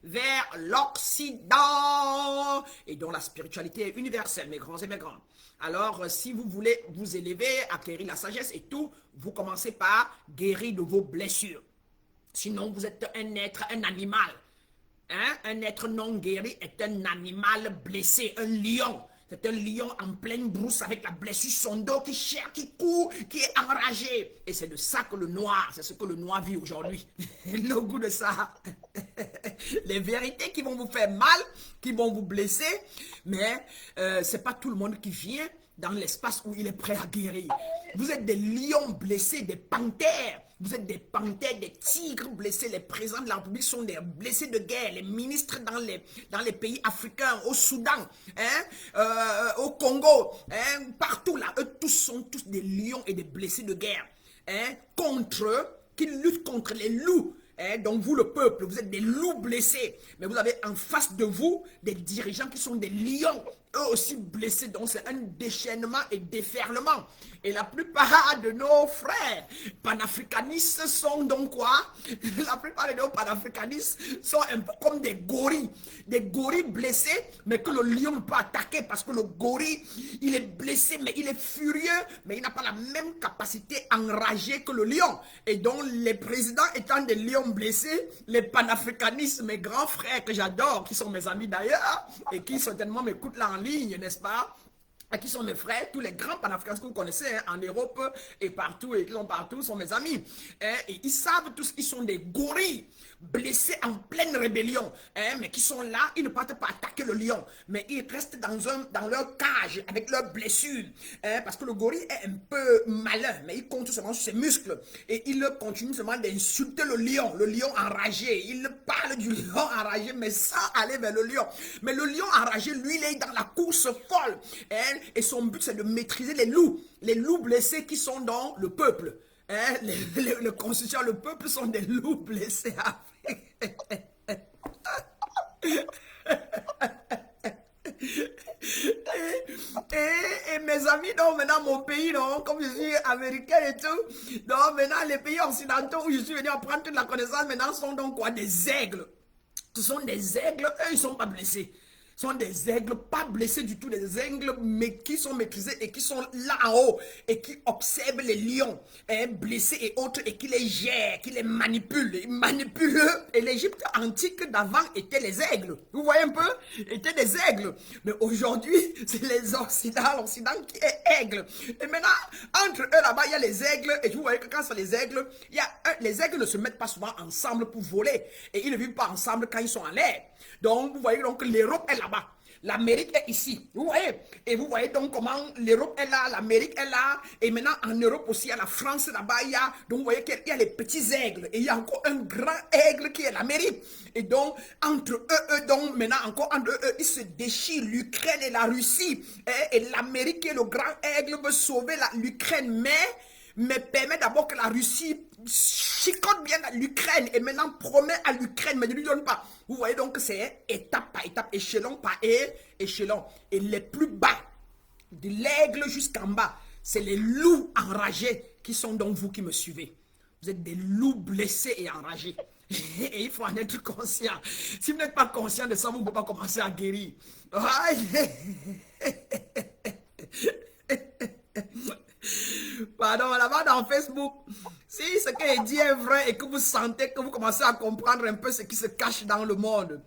vers l'Occident et dont la spiritualité est universelle, mes grands et mes grandes. Alors, si vous voulez vous élever, acquérir la sagesse et tout, vous commencez par guérir de vos blessures. Sinon, vous êtes un être, un animal. Un être non guéri est un animal blessé, un lion. C'est un lion en pleine brousse avec la blessure sur son dos qui cherche, qui court, qui est enragé. Et c'est de ça que le noir, c'est ce que le noir vit aujourd'hui. Le goût de ça. Les vérités qui vont vous faire mal, qui vont vous blesser, mais c'est pas tout le monde qui vient dans l'espace où il est prêt à guérir. Vous êtes des lions blessés, des panthères. Vous êtes des panthères, des tigres blessés. Les présidents de la République sont des blessés de guerre. Les ministres dans les pays africains, au Soudan, au Congo, partout là, eux tous sont tous des lions et des blessés de guerre. Qui luttent contre les loups. Donc vous le peuple, vous êtes des loups blessés. Mais vous avez en face de vous des dirigeants qui sont des lions, eux aussi blessés. Donc c'est un déchaînement et déferlement. Et la plupart de nos frères panafricanistes sont donc quoi? La plupart de nos panafricanistes sont un peu comme des gorilles blessés, mais que le lion peut attaquer parce que le gorille, il est blessé, mais il est furieux, mais il n'a pas la même capacité enragée que le lion. Et donc les présidents étant des lions blessés, les panafricanistes, mes grands frères que j'adore, qui sont mes amis d'ailleurs, et qui certainement m'écoutent là en ligne, n'est-ce pas? Et qui sont mes frères, tous les grands panafricains que vous connaissez en Europe et partout, et qui sont partout, sont mes amis. Et ils savent tous qu'ils sont des gorilles blessés en pleine rébellion, mais qui sont là, ils ne partent pas attaquer le lion, mais ils restent dans leur cage avec leurs blessures, parce que le gorille est un peu malin, mais il compte seulement sur ses muscles, et il continue seulement d'insulter le lion enragé, il parle du lion enragé, mais sans aller vers le lion. Mais le lion enragé, lui, il est dans la course folle, et son but, c'est de maîtriser les loups blessés qui sont dans le peuple. Hein, le constituant, le peuple sont des loups blessés. Et mes amis, donc maintenant mon pays, non, comme je suis américain et tout, donc maintenant les pays occidentaux où je suis venu apprendre toute la connaissance, maintenant sont donc quoi? Des aigles. Ce sont des aigles, eux ils ne sont pas blessés. Ce sont des aigles pas blessés du tout, des aigles mais qui sont maîtrisés et qui sont là en haut et qui observent les lions blessés et autres et qui les gèrent, qui les manipulent. Ils manipulent. Et l'Égypte antique d'avant était les aigles. Vous voyez un peu? Étaient des aigles. Mais aujourd'hui, c'est les Occidents, l'Occident qui est aigle. Et maintenant, entre eux là-bas, il y a les aigles. Et vous voyez que quand c'est les aigles, les aigles ne se mettent pas souvent ensemble pour voler. Et ils ne vivent pas ensemble quand ils sont en l'air. Donc, vous voyez donc l'Europe est là-bas. L'Amérique est ici. Vous voyez? Et vous voyez donc comment l'Europe est là, l'Amérique est là. Et maintenant, en Europe aussi, il y a la France là-bas. Donc, vous voyez qu'il y a les petits aigles. Et il y a encore un grand aigle qui est l'Amérique. Et donc, entre eux, donc, maintenant, encore entre eux, ils se déchirent l'Ukraine et la Russie. Et l'Amérique et le grand aigle veut sauver l'Ukraine. Mais permet d'abord que la Russie chicote bien l'Ukraine et maintenant promet à l'Ukraine, mais ne lui donne pas. Vous voyez donc que c'est étape par étape, échelon par échelon. Et les plus bas, de l'aigle jusqu'en bas, c'est les loups enragés qui sont donc vous qui me suivez. Vous êtes des loups blessés et enragés. Et il faut en être conscient. Si vous n'êtes pas conscient de ça, vous ne pouvez pas commencer à guérir. Pardon, là-bas dans Facebook, si ce qui est dit est vrai et que vous sentez que vous commencez à comprendre un peu ce qui se cache dans le monde.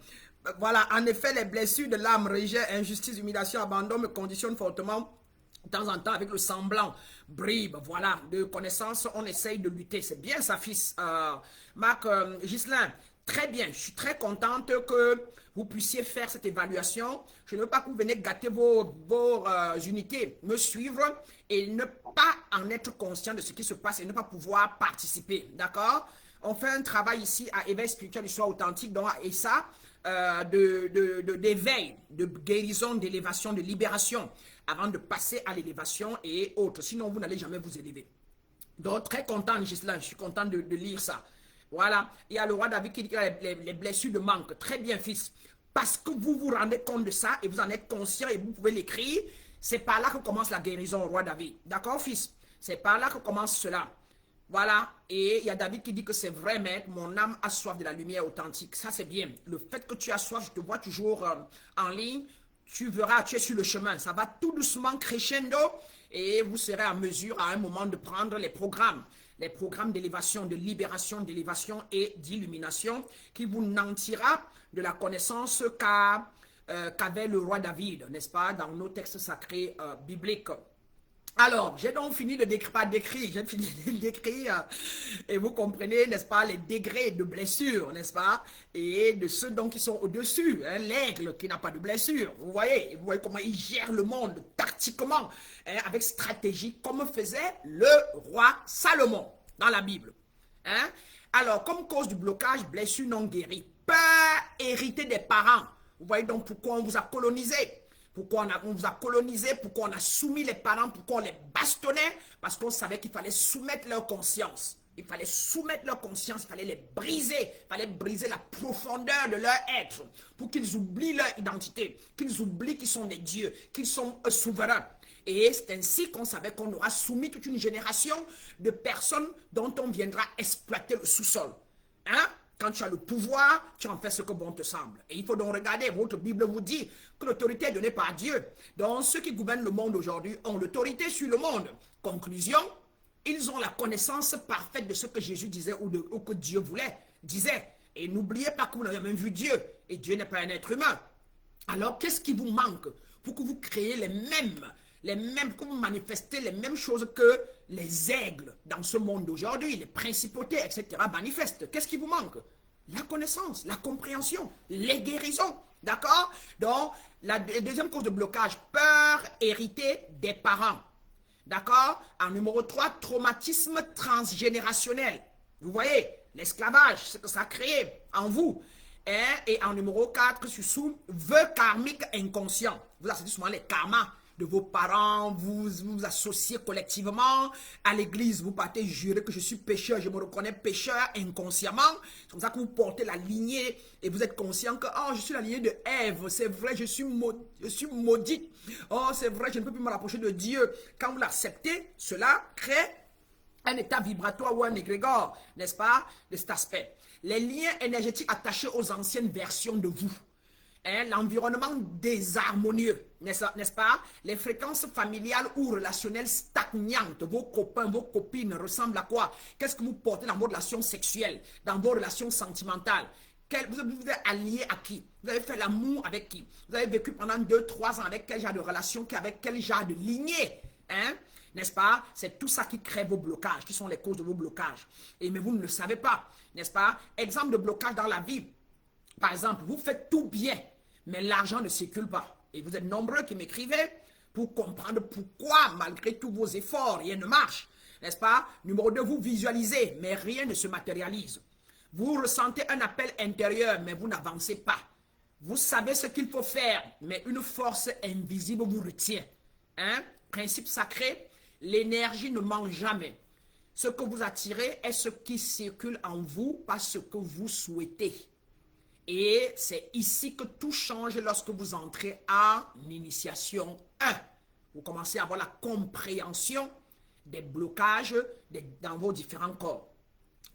Voilà, en effet, les blessures de l'âme, rejet, injustice, humiliation, abandon me conditionnent fortement. De temps en temps, avec le semblant, bribe, voilà, de connaissances, on essaye de lutter. C'est bien ça, fils. Marc, Ghislain, très bien. Je suis très contente que vous puissiez faire cette évaluation. Je ne veux pas que vous veniez gâter vos unités, me suivre et ne pas en être conscient de ce qui se passe et ne pas pouvoir participer. D'accord? On fait un travail ici à Éveil spirituel du soir authentique, donc à ESA, d'éveil, de guérison, d'élévation, de libération, avant de passer à l'élévation et autres. Sinon, vous n'allez jamais vous élever. Donc, très content, Gislain, je suis content de lire ça. Voilà, il y a le roi David qui dit les blessures de manque. Très bien, fils. Parce que vous vous rendez compte de ça et vous en êtes conscient et vous pouvez l'écrire, c'est par là que commence la guérison au roi David. D'accord, fils? C'est par là que commence cela. Voilà, et il y a David qui dit que c'est vrai, mais mon âme a soif de la lumière authentique. Ça, c'est bien. Le fait que tu as soif, je te vois toujours en ligne, tu verras, tu es sur le chemin. Ça va tout doucement crescendo et vous serez en mesure à un moment de prendre les programmes d'élévation, de libération, d'élévation et d'illumination qui vous nantira de la connaissance qu'avait le roi David, n'est-ce pas, dans nos textes sacrés bibliques. Alors, j'ai donc fini de décrire, j'ai fini de décrire, et vous comprenez, n'est-ce pas, les degrés de blessure, n'est-ce pas, et de ceux donc qui sont au-dessus, hein, l'aigle qui n'a pas de blessure, vous voyez comment il gère le monde tactiquement, hein, avec stratégie, comme faisait le roi Salomon dans la Bible. Hein. Alors, comme cause du blocage, blessure non guérie, peur héritée des parents, vous voyez donc pourquoi on vous a colonisé. Pourquoi on vous a colonisé, pourquoi on a soumis les parents, pourquoi on les bastonnait, parce qu'on savait qu'il fallait soumettre leur conscience. Il fallait soumettre leur conscience, il fallait les briser, il fallait briser la profondeur de leur être, pour qu'ils oublient leur identité, qu'ils oublient qu'ils sont des dieux, qu'ils sont souverains. Et c'est ainsi qu'on savait qu'on aura soumis toute une génération de personnes dont on viendra exploiter le sous-sol. Hein? Quand tu as le pouvoir, tu en fais ce que bon te semble. Et il faut donc regarder, votre Bible vous dit que l'autorité est donnée par Dieu. Donc ceux qui gouvernent le monde aujourd'hui ont l'autorité sur le monde. Conclusion, ils ont la connaissance parfaite de ce que Jésus disait ou que Dieu disait. Et n'oubliez pas que vous n'avez même vu Dieu. Et Dieu n'est pas un être humain. Alors qu'est-ce qui vous manque pour que vous créez que vous manifestez les mêmes choses que les aigles dans ce monde d'aujourd'hui, les principautés, etc. manifestent. Qu'est-ce qui vous manque? La connaissance, la compréhension, les guérisons. D'accord? Donc, la deuxième cause de blocage, peur héritée des parents. D'accord? En numéro 3, traumatisme transgénérationnel. Vous voyez, l'esclavage, ce que ça a créé en vous. Et en numéro 4, sous vœux karmiques inconscients. Vous assistez souvent les karmas de vos parents, vous vous associez collectivement. À l'église, vous partez jurer que je suis pécheur, je me reconnais pécheur inconsciemment. C'est comme ça que vous portez la lignée et vous êtes conscient que oh, je suis la lignée de Ève, c'est vrai, je suis maudite. Oh, c'est vrai, je ne peux plus me rapprocher de Dieu. Quand vous l'acceptez, cela crée un état vibratoire ou un égrégore, n'est-ce pas, de cet aspect. Les liens énergétiques attachés aux anciennes versions de vous. Hein, l'environnement désharmonieux, n'est-ce pas? Les fréquences familiales ou relationnelles stagnantes. Vos copains, vos copines ressemblent à quoi? Qu'est-ce que vous portez dans vos relations sexuelles, dans vos relations sentimentales? Vous êtes allié à qui? Vous avez fait l'amour avec qui? Vous avez vécu pendant 2-3 ans avec quel genre de relation, avec quel genre de lignée? Hein? N'est-ce pas? C'est tout ça qui crée vos blocages, qui sont les causes de vos blocages. Mais vous ne le savez pas, n'est-ce pas? Exemple de blocage dans la vie. Par exemple, vous faites tout bien, mais l'argent ne circule pas. Et vous êtes nombreux qui m'écrivez pour comprendre pourquoi, malgré tous vos efforts, rien ne marche. N'est-ce pas? Numéro 2, vous visualisez, mais rien ne se matérialise. Vous ressentez un appel intérieur, mais vous n'avancez pas. Vous savez ce qu'il faut faire, mais une force invisible vous retient. Hein? Principe sacré, l'énergie ne manque jamais. Ce que vous attirez est ce qui circule en vous, pas ce que vous souhaitez. Et c'est ici que tout change lorsque vous entrez en initiation 1. Vous commencez à avoir la compréhension des blocages dans vos différents corps.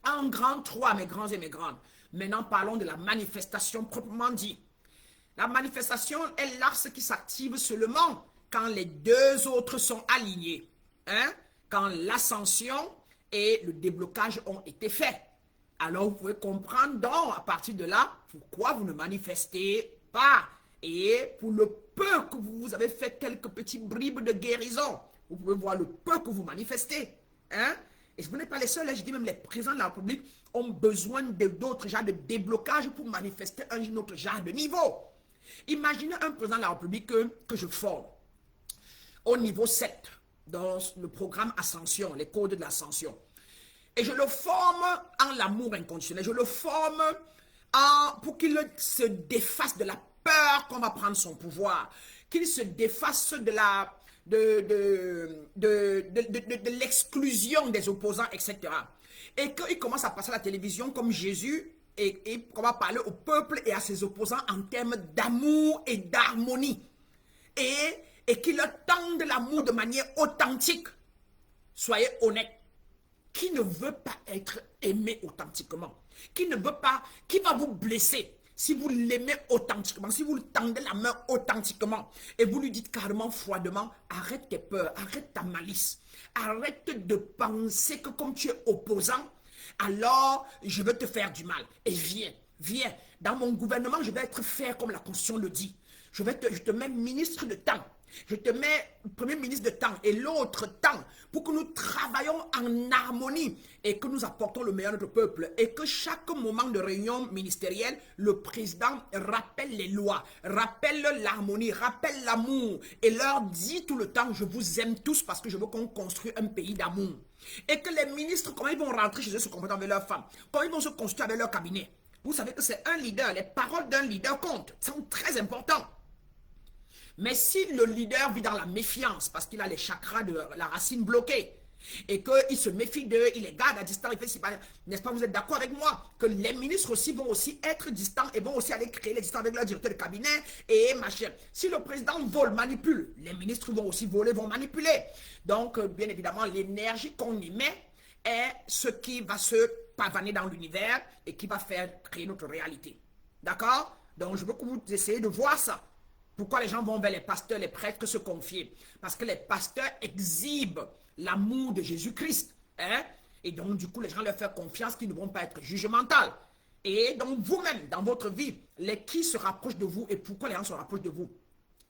En grand 3, mes grands et mes grandes. Maintenant, parlons de la manifestation proprement dit. La manifestation est l'axe qui s'active seulement quand les deux autres sont alignés. Hein? Quand l'ascension et le déblocage ont été faits. Alors, vous pouvez comprendre donc, à partir de là, pourquoi vous ne manifestez pas. Et pour le peu que vous avez fait quelques petits bribes de guérison, vous pouvez voir le peu que vous manifestez. Hein? Et vous n'êtes pas les seuls, je dis même les présidents de la République ont besoin d'autres genres de déblocage pour manifester un autre genre de niveau. Imaginez un président de la République que je forme au niveau 7, dans le programme Ascension, les codes de l'ascension. Et je le forme en l'amour inconditionnel. Je le forme pour qu'il se défasse de la peur qu'on va prendre son pouvoir. Qu'il se défasse de l'exclusion des opposants, etc. Et qu'il commence à passer à la télévision comme Jésus et qu'on va parler au peuple et à ses opposants en termes d'amour et d'harmonie. Et qu'il tende l'amour de manière authentique. Soyez honnêtes. Qui ne veut pas être aimé authentiquement? Qui ne veut pas, qui va vous blesser si vous l'aimez authentiquement, si vous lui tendez la main authentiquement et vous lui dites carrément, froidement, arrête tes peurs, arrête ta malice, arrête de penser que comme tu es opposant, alors je veux te faire du mal. Et viens, dans mon gouvernement, je vais être faire comme la Constitution le dit. Je te mets ministre de temps. Je te mets premier ministre de temps et l'autre temps pour que nous travaillons en harmonie et que nous apportons le meilleur à notre peuple et que chaque moment de réunion ministérielle, le président rappelle les lois, rappelle l'harmonie, rappelle l'amour et leur dit tout le temps je vous aime tous parce que je veux qu'on construise un pays d'amour. Et que les ministres, comment ils vont rentrer chez eux se comporter avec leurs femmes, comment ils vont se construire avec leur cabinet. Vous savez que c'est un leader, les paroles d'un leader comptent, sont très importantes. Mais si le leader vit dans la méfiance, parce qu'il a les chakras de la racine bloquée, et qu'il se méfie d'eux, il les garde à distance, n'est-ce pas, vous êtes d'accord avec moi, que les ministres aussi vont aussi être distants et vont aussi aller créer les distances avec leur directeur de cabinet et machin. Si le président vole, manipule, les ministres vont aussi voler, vont manipuler. Donc, bien évidemment, l'énergie qu'on y met est ce qui va se pavaner dans l'univers et qui va faire créer notre réalité. D'accord? Donc, je veux que vous essayez de voir ça. Pourquoi les gens vont vers les pasteurs, les prêtres se confier? Parce que les pasteurs exhibent l'amour de Jésus-Christ. Hein? Et donc, du coup, les gens leur font confiance qu'ils ne vont pas être jugementaux. Et donc, vous-même, dans votre vie, les qui se rapprochent de vous et pourquoi les gens se rapprochent de vous?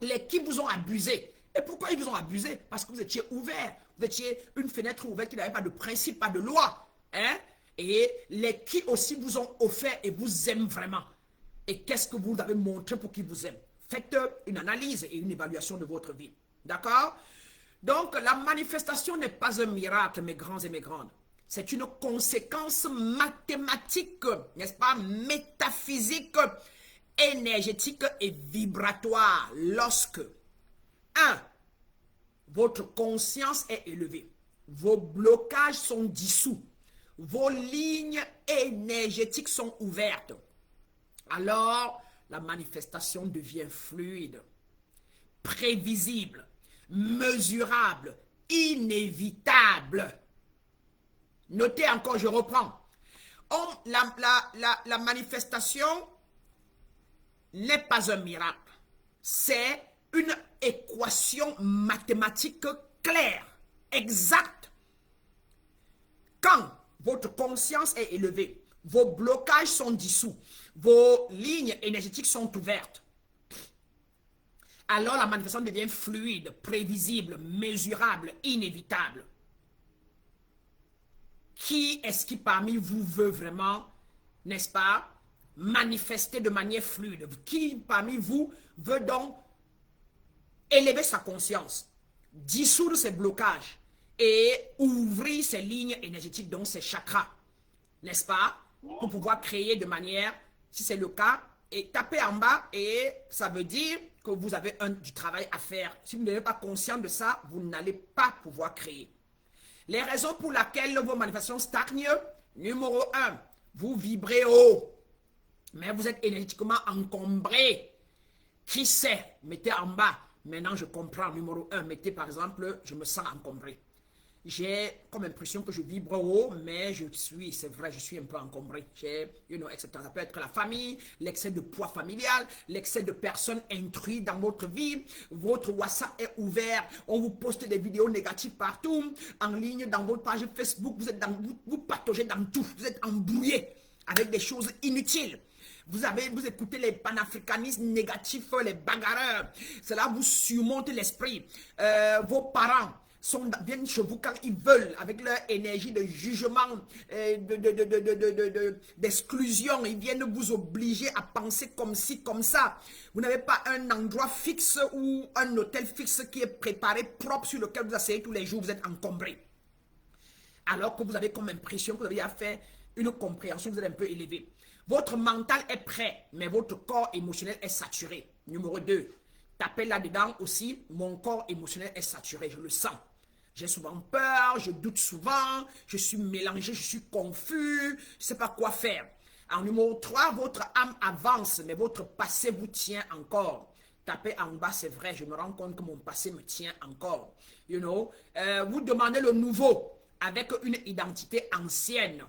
Les qui vous ont abusé. Et pourquoi ils vous ont abusé? Parce que vous étiez ouvert. Vous étiez une fenêtre ouverte qui n'avait pas de principe, pas de loi. Hein? Et les qui aussi vous ont offert et vous aiment vraiment. Et qu'est-ce que vous avez montré pour qu'ils vous aiment? Faites une analyse et une évaluation de votre vie. D'accord? Donc, la manifestation n'est pas un miracle, mes grands et mes grandes. C'est une conséquence mathématique, n'est-ce pas? Métaphysique, énergétique et vibratoire. Lorsque, 1. votre conscience est élevée. Vos blocages sont dissous. Vos lignes énergétiques sont ouvertes. Alors, la manifestation devient fluide, prévisible, mesurable, inévitable. Notez encore, je reprends. La manifestation n'est pas un miracle. C'est une équation mathématique claire, exacte. Quand votre conscience est élevée, vos blocages sont dissous, vos lignes énergétiques sont ouvertes, alors la manifestation devient fluide, prévisible, mesurable, inévitable. Qui est-ce qui parmi vous veut vraiment, n'est-ce pas, manifester de manière fluide? Qui parmi vous veut donc élever sa conscience, dissoudre ses blocages et ouvrir ses lignes énergétiques, donc ses chakras, n'est-ce pas, pour pouvoir créer de manière, si c'est le cas, et taper en bas, et ça veut dire que vous avez du travail à faire. Si vous n'êtes pas conscient de ça, vous n'allez pas pouvoir créer. Les raisons pour lesquelles vos manifestations stagnent: numéro 1, vous vibrez haut, mais vous êtes énergétiquement encombré. Qui sait? Mettez en bas. Maintenant, je comprends. Numéro 1, mettez par exemple, je me sens encombré. J'ai comme impression que je vibre haut, mais c'est vrai, je suis un peu encombré. Etc. Ça peut être la famille, l'excès de poids familial, l'excès de personnes intruses dans votre vie. Votre WhatsApp est ouvert, on vous poste des vidéos négatives partout, en ligne, dans votre page Facebook, vous pataugez dans tout, vous êtes embrouillé avec des choses inutiles. Vous écoutez les panafricanistes négatifs, les bagarreurs. Cela vous surmonte l'esprit. Vos parents viennent chez vous quand ils veulent, avec leur énergie de jugement, d'exclusion. Ils viennent vous obliger à penser comme ci, comme ça. Vous n'avez pas un endroit fixe ou un hôtel fixe qui est préparé, propre, sur lequel vous asseyez tous les jours. Vous êtes encombré. Alors que vous avez comme impression que vous avez fait une compréhension, vous êtes un peu élevé. Votre mental est prêt, mais votre corps émotionnel est saturé. Numéro 2, tapez là-dedans aussi, mon corps émotionnel est saturé, je le sens. J'ai souvent peur, je doute souvent, je suis mélangé, je suis confus, je ne sais pas quoi faire. En numéro 3, votre âme avance, mais votre passé vous tient encore. Tapez en bas, c'est vrai, je me rends compte que mon passé me tient encore. Vous demandez le nouveau avec une identité ancienne.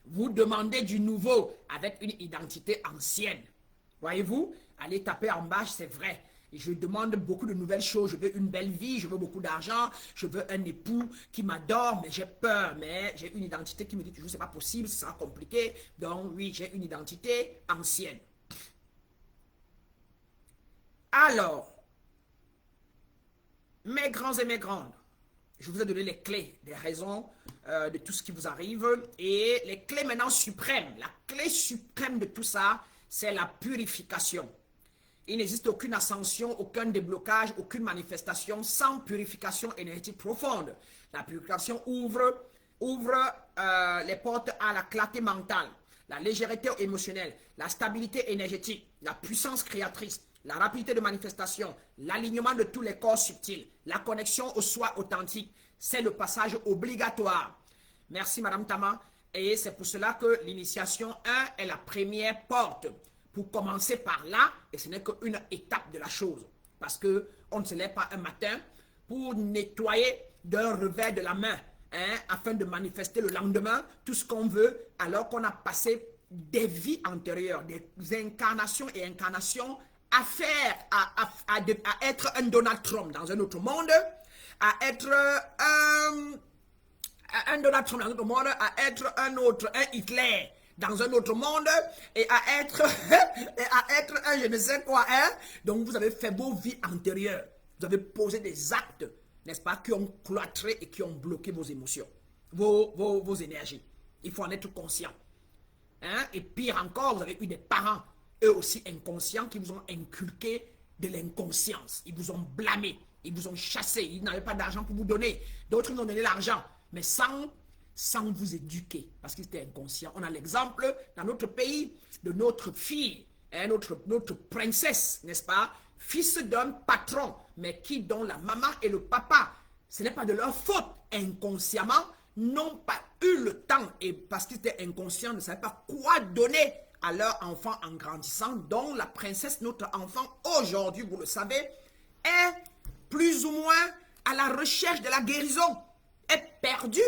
Vous demandez du nouveau avec une identité ancienne. Voyez-vous? Allez taper en bas, c'est vrai. Je demande beaucoup de nouvelles choses. Je veux une belle vie, je veux beaucoup d'argent, je veux un époux qui m'adore, mais j'ai peur. Mais j'ai une identité qui me dit toujours c'est pas possible, ça sera compliqué. Donc oui, j'ai une identité ancienne. Alors, mes grands et mes grandes, je vous ai donné les clés, les raisons de tout ce qui vous arrive. Et les clés maintenant suprêmes, la clé suprême de tout ça, c'est la purification. Il n'existe aucune ascension, aucun déblocage, aucune manifestation sans purification énergétique profonde. La purification ouvre les portes à la clarté mentale, la légèreté émotionnelle, la stabilité énergétique, la puissance créatrice, la rapidité de manifestation, l'alignement de tous les corps subtils, la connexion au soi authentique. C'est le passage obligatoire. Merci Madame Tama. Et c'est pour cela que l'initiation 1 est la première porte. Pour commencer par là, et ce n'est qu'une étape de la chose. Parce qu'on ne se lève pas un matin pour nettoyer d'un revers de la main, afin de manifester le lendemain tout ce qu'on veut, alors qu'on a passé des vies antérieures, des incarnations et incarnations à faire, à être un Donald Trump dans un autre monde, à être un Donald Trump dans un autre monde, à être un Hitler dans un autre monde, et à être un je ne sais quoi. Donc vous avez fait vos vies antérieures, vous avez posé des actes, n'est-ce pas, qui ont cloîtré et qui ont bloqué vos émotions, vos énergies. Il faut en être conscient. Et pire encore, vous avez eu des parents, eux aussi inconscients, qui vous ont inculqué de l'inconscience. Ils vous ont blâmé, ils vous ont chassé, ils n'avaient pas d'argent pour vous donner. D'autres vous ont donné l'argent, mais sans vous éduquer, parce qu'ils étaient inconscients. On a l'exemple dans notre pays de notre fille, notre princesse, n'est-ce pas, fils d'un patron, mais dont la maman et le papa, ce n'est pas de leur faute, inconsciemment, n'ont pas eu le temps, et parce qu'ils étaient inconscients, ne savaient pas quoi donner à leur enfant en grandissant, dont la princesse, notre enfant, aujourd'hui, vous le savez, est plus ou moins à la recherche de la guérison, est perdue,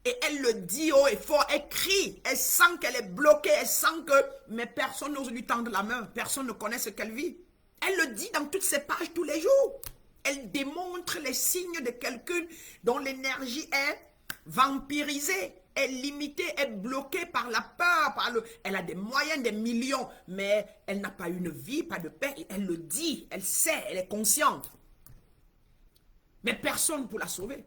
et elle le dit haut et fort, elle crie, elle sent qu'elle est bloquée, elle sent que, mais personne n'ose lui tendre la main, personne ne connaît ce qu'elle vit. Elle le dit dans toutes ses pages tous les jours. Elle démontre les signes de quelqu'un dont l'énergie est vampirisée, est limitée, est bloquée par la peur, elle a des moyens, des millions, mais elle n'a pas une vie, pas de paix, et elle le dit, elle sait, elle est consciente. Mais personne pour la sauver.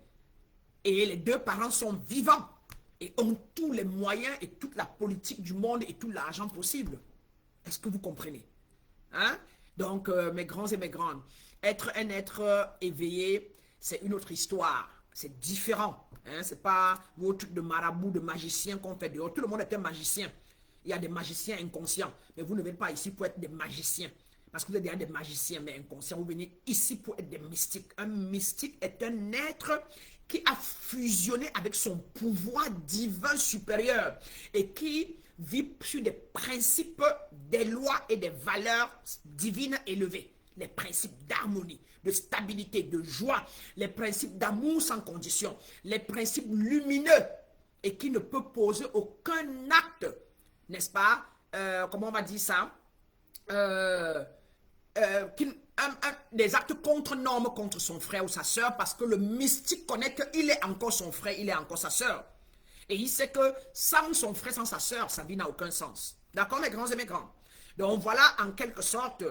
Et les deux parents sont vivants et ont tous les moyens et toute la politique du monde et tout l'argent possible. Est-ce que vous comprenez? Hein? Donc, mes grands et mes grandes, être un être éveillé, c'est une autre histoire. C'est différent. Hein? Ce n'est pas vos trucs de marabout, de magicien qu'on fait dehors. Tout le monde est un magicien. Il y a des magiciens inconscients. Mais vous ne venez pas ici pour être des magiciens. Parce que vous êtes déjà des magiciens, mais inconscients. Vous venez ici pour être des mystiques. Un mystique est un être qui a fusionné avec son pouvoir divin supérieur et qui vit sur des principes, des lois et des valeurs divines élevées. Les principes d'harmonie, de stabilité, de joie, les principes d'amour sans condition, les principes lumineux et qui ne peut poser aucun acte, n'est-ce pas, comment on va dire ça, des actes contre normes contre son frère ou sa soeur, parce que le mystique connaît qu'il est encore son frère, il est encore sa soeur. Et il sait que sans son frère, sans sa soeur, sa vie n'a aucun sens. D'accord, mes grands et mes grands? Donc voilà en quelque sorte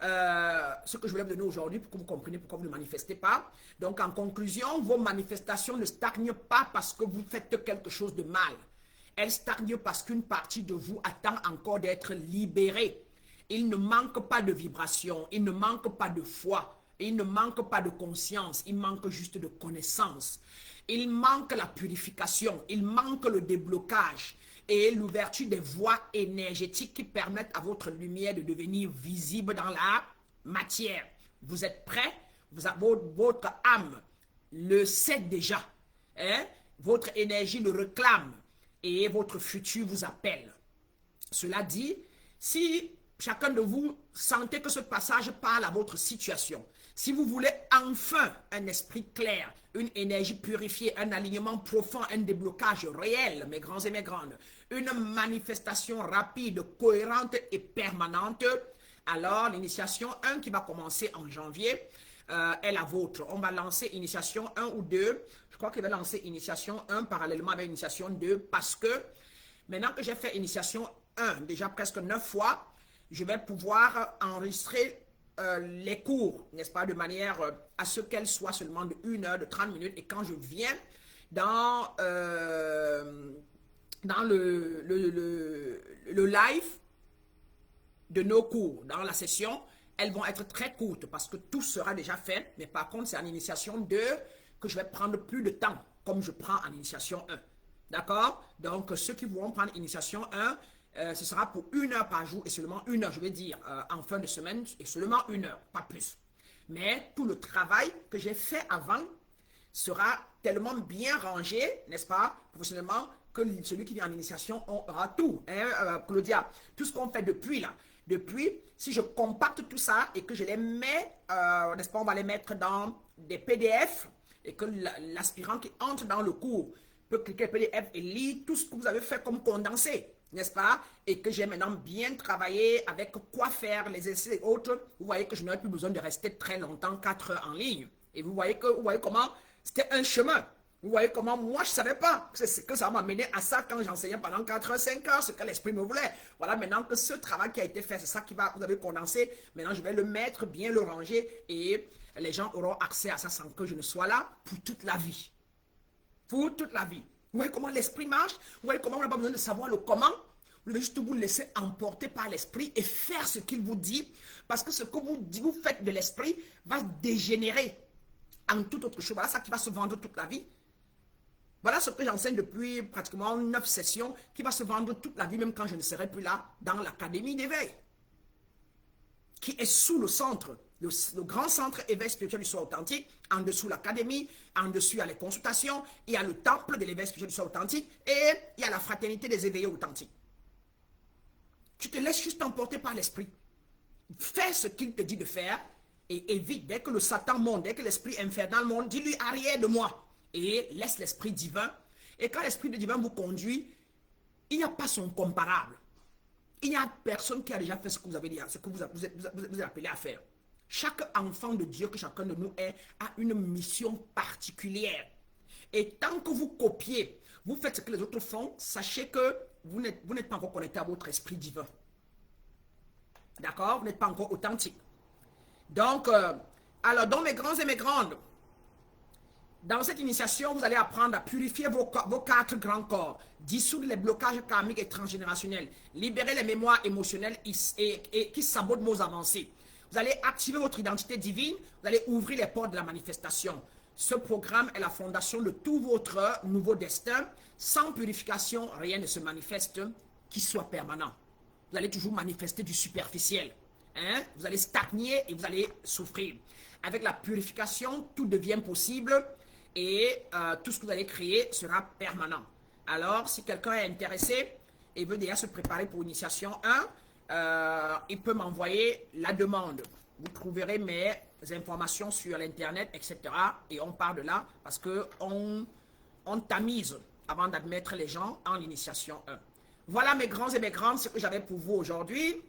ce que je voulais vous donner aujourd'hui pour que vous compreniez pourquoi vous ne manifestez pas. Donc en conclusion, vos manifestations ne stagnent pas parce que vous faites quelque chose de mal. Elles stagnent parce qu'une partie de vous attend encore d'être libérée. Il ne manque pas de vibration, il ne manque pas de foi, il ne manque pas de conscience, il manque juste de connaissance. Il manque la purification, il manque le déblocage et l'ouverture des voies énergétiques qui permettent à votre lumière de devenir visible dans la matière. Vous êtes prêts? Votre âme le sait déjà. Hein? Votre énergie le réclame et votre futur vous appelle. Cela dit, si chacun de vous sentez que ce passage parle à votre situation, si vous voulez enfin un esprit clair, une énergie purifiée, un alignement profond, un déblocage réel, mes grands et mes grandes, une manifestation rapide, cohérente et permanente, alors l'initiation 1 qui va commencer en janvier est la vôtre. On va lancer initiation 1 ou 2. Je crois qu'il va lancer initiation 1 parallèlement avec initiation 2 parce que maintenant que j'ai fait initiation 1 déjà presque 9 fois, je vais pouvoir enregistrer les cours, n'est-ce pas, de manière à ce qu'elles soient seulement de 1 heure, de 30 minutes. Et quand je viens dans le live de nos cours, dans la session, elles vont être très courtes parce que tout sera déjà fait. Mais par contre, c'est en initiation 2 que je vais prendre plus de temps, comme je prends en initiation 1. D'accord? Donc, ceux qui vont prendre initiation 1, ce sera pour 1 heure par jour et seulement 1 heure, je vais dire, en fin de semaine, et seulement 1 heure, pas plus. Mais tout le travail que j'ai fait avant sera tellement bien rangé, n'est-ce pas, professionnellement, que celui qui vient en initiation aura tout. Hein, Claudia, tout ce qu'on fait depuis là, si je compacte tout ça et que je les mets, n'est-ce pas, on va les mettre dans des PDF et que l'aspirant qui entre dans le cours peut cliquer PDF et lire tout ce que vous avez fait comme condensé, n'est-ce pas? Et que j'ai maintenant bien travaillé avec quoi faire, les essais et autres. Vous voyez que je n'aurai plus besoin de rester très longtemps, 4 heures en ligne. Et vous voyez comment c'était un chemin. Vous voyez comment moi je ne savais pas que ça m'a mené à ça quand j'enseignais pendant 4 heures, 5 heures, ce que l'esprit me voulait. Voilà, maintenant que ce travail qui a été fait, c'est ça vous avez condensé. Maintenant, je vais le mettre, bien le ranger et les gens auront accès à ça sans que je ne sois là pour toute la vie. Pour toute la vie. Vous voyez comment l'esprit marche? Vous voyez comment on n'a pas besoin de savoir le comment? Vous devez juste vous laisser emporter par l'esprit et faire ce qu'il vous dit. Parce que ce que vous faites de l'esprit va dégénérer en toute autre chose. Voilà ça qui va se vendre toute la vie. Voilà ce que j'enseigne depuis pratiquement 9 sessions qui va se vendre toute la vie, même quand je ne serai plus là, dans l'académie d'éveil. Qui est sous le centre le grand centre éveil spirituel du soir authentique. En dessous, l'académie. En dessous, il y a les consultations. Il y a le temple de l'éveil spirituel du soir authentique. Et il y a la fraternité des éveillés authentiques. Tu te laisses juste emporter par l'esprit. Fais ce qu'il te dit de faire et évite, dès que le Satan monte, dès que l'esprit infernal monte, dis-lui arrière de moi et laisse l'esprit divin. Et quand l'esprit divin vous conduit, il n'y a pas son comparable. Il n'y a personne qui a déjà fait ce que vous avez dit, ce que vous êtes appelé à faire. Chaque enfant de Dieu que chacun de nous est a une mission particulière. Et tant que vous copiez, vous faites ce que les autres font, sachez que vous n'êtes pas encore connecté à votre esprit divin. D'accord? Vous n'êtes pas encore authentique. Donc, alors, dans mes grands et mes grandes, dans cette initiation, vous allez apprendre à purifier vos 4 grands corps, dissoudre les blocages karmiques et transgénérationnels, libérer les mémoires émotionnelles et qui sabotent vos avancées. Vous allez activer votre identité divine, vous allez ouvrir les portes de la manifestation. Ce programme est la fondation de tout votre nouveau destin. Sans purification, rien ne se manifeste qui soit permanent. Vous allez toujours manifester du superficiel. Hein? Vous allez stagner et vous allez souffrir. Avec la purification, tout devient possible et tout ce que vous allez créer sera permanent. Alors, si quelqu'un est intéressé et veut déjà se préparer pour l'initiation 1, il peut m'envoyer la demande. Vous trouverez mes informations sur l'internet, etc. Et on part de là parce qu'on tamise avant d'admettre les gens en initiation 1. Voilà mes grands et mes grandes, ce que j'avais pour vous aujourd'hui.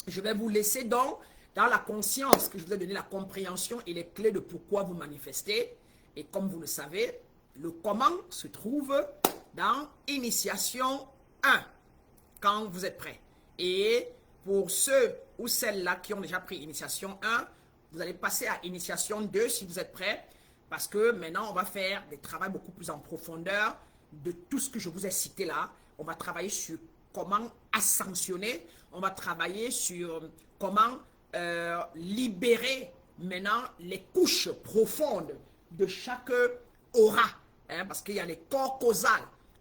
Je vais vous laisser donc dans la conscience que je vous ai donné la compréhension et les clés de pourquoi vous manifestez. Et comme vous le savez, le comment se trouve dans Initiation 1, quand vous êtes prêts. Et pour ceux ou celles-là qui ont déjà pris Initiation 1, vous allez passer à Initiation 2 si vous êtes prêts, parce que maintenant, on va faire des travaux beaucoup plus en profondeur de tout ce que je vous ai cité là. On va travailler sur comment ascensionner, on va travailler sur comment libérer maintenant les couches profondes de chaque aura, hein, parce qu'il y a les corps causaux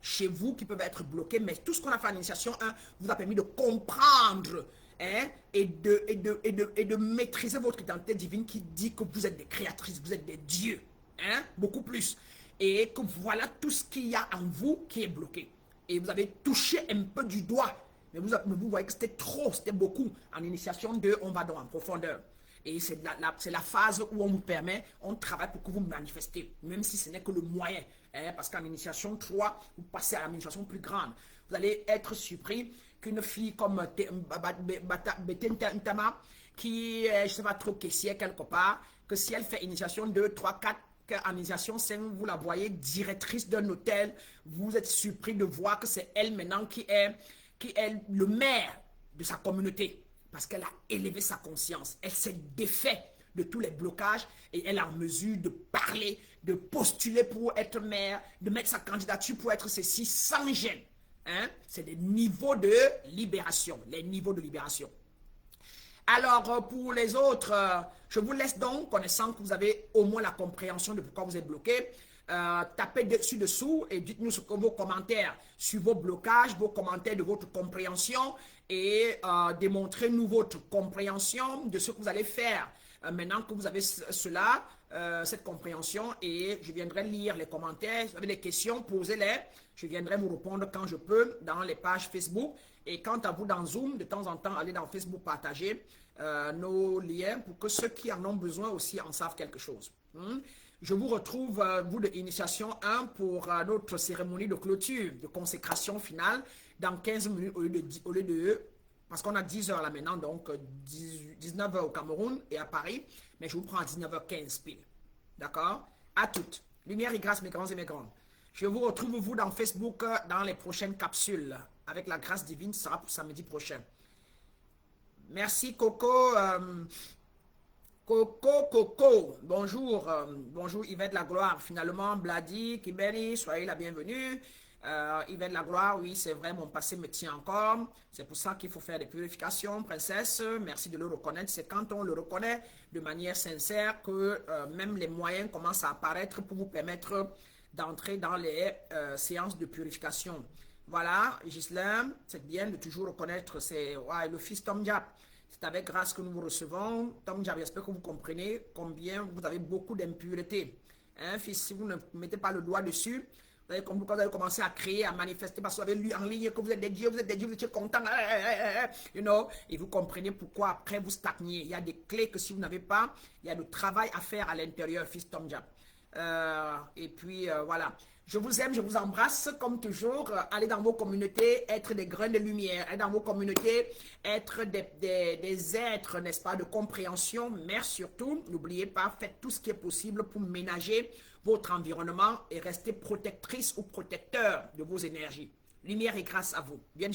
chez vous qui peuvent être bloqués, mais tout ce qu'on a fait en initiation 1 vous a permis de comprendre, hein, et de maîtriser votre identité divine qui dit que vous êtes des créatrices, vous êtes des dieux, hein, beaucoup plus, et que voilà tout ce qu'il y a en vous qui est bloqué. Et vous avez touché un peu du doigt, mais vous voyez que c'était trop, c'était beaucoup. En initiation 2, on va donc en profondeur. Et c'est la phase où on vous permet, on travaille pour que vous manifestez, même si ce n'est que le moyen. Hein, parce qu'en initiation 3, vous passez à l'administration plus grande. Vous allez être surpris qu'une fille comme Betentama, qui est, je ne sais pas trop, caissière quelque part, que si elle fait initiation 2, 3, 4, en initiation 5, vous la voyez directrice d'un hôtel, vous êtes surpris de voir que c'est elle maintenant qui est le maire de sa communauté. Parce qu'elle a élevé sa conscience. Elle s'est défait de tous les blocages et elle est en mesure de parler, de postuler pour être maire, de mettre sa candidature pour être ceci sans gêne. Hein? C'est des niveaux de libération, les niveaux de libération. Alors, pour les autres, je vous laisse donc, connaissant que vous avez au moins la compréhension de pourquoi vous êtes bloqué, tapez dessous et dites-nous vos commentaires sur vos blocages, vos commentaires de votre compréhension et démontrez-nous votre compréhension de ce que vous allez faire maintenant que vous avez cela, cette compréhension, et je viendrai lire les commentaires. Si vous avez des questions, posez-les. Je viendrai vous répondre quand je peux dans les pages Facebook. Et quant à vous dans Zoom, de temps en temps, allez dans Facebook partager nos liens pour que ceux qui en ont besoin aussi en savent quelque chose. Je vous retrouve, vous de Initiation 1, pour notre cérémonie de clôture, de consécration finale, dans 15 minutes au lieu de parce qu'on a 10 heures là maintenant, donc 19 h au Cameroun et à Paris, mais je vous prends à 19h15 pile. D'accord? À toutes. Lumière et grâce, mes grands et mes grandes. Je vous retrouve, vous, dans Facebook, dans les prochaines capsules. Avec la grâce divine, ce sera pour samedi prochain. Merci, Coco. Coco. Bonjour. Bonjour, Yvette Lagloire. Finalement, Bladi, Kiberi, soyez la bienvenue. Yvette Lagloire, oui, c'est vrai, mon passé me tient encore. C'est pour ça qu'il faut faire des purifications, princesse. Merci de le reconnaître. C'est quand on le reconnaît de manière sincère que même les moyens commencent à apparaître pour vous permettre d'entrer dans les séances de purification. Voilà, Ghislain, c'est bien de toujours reconnaître, c'est ouais, le fils Tom Diap. C'est avec grâce que nous vous recevons. Tom Jab, j'espère que vous comprenez combien vous avez beaucoup d'impureté. Hein, fils, si vous ne mettez pas le doigt dessus, vous allez commencer à créer, à manifester parce que vous avez lu en ligne que vous êtes des dieux, vous êtes contents, you know, et vous comprenez pourquoi après vous stagnez. Il y a des clés que si vous n'avez pas, il y a du travail à faire à l'intérieur, fils Tom Jab. Et puis voilà. Je vous aime, je vous embrasse comme toujours. Allez dans vos communautés, être des grains de lumière. Allez dans vos communautés, être des êtres, n'est-ce pas, de compréhension. Mais surtout, n'oubliez pas, faites tout ce qui est possible pour ménager votre environnement et rester protectrice ou protecteur de vos énergies. Lumière et grâce à vous. Bien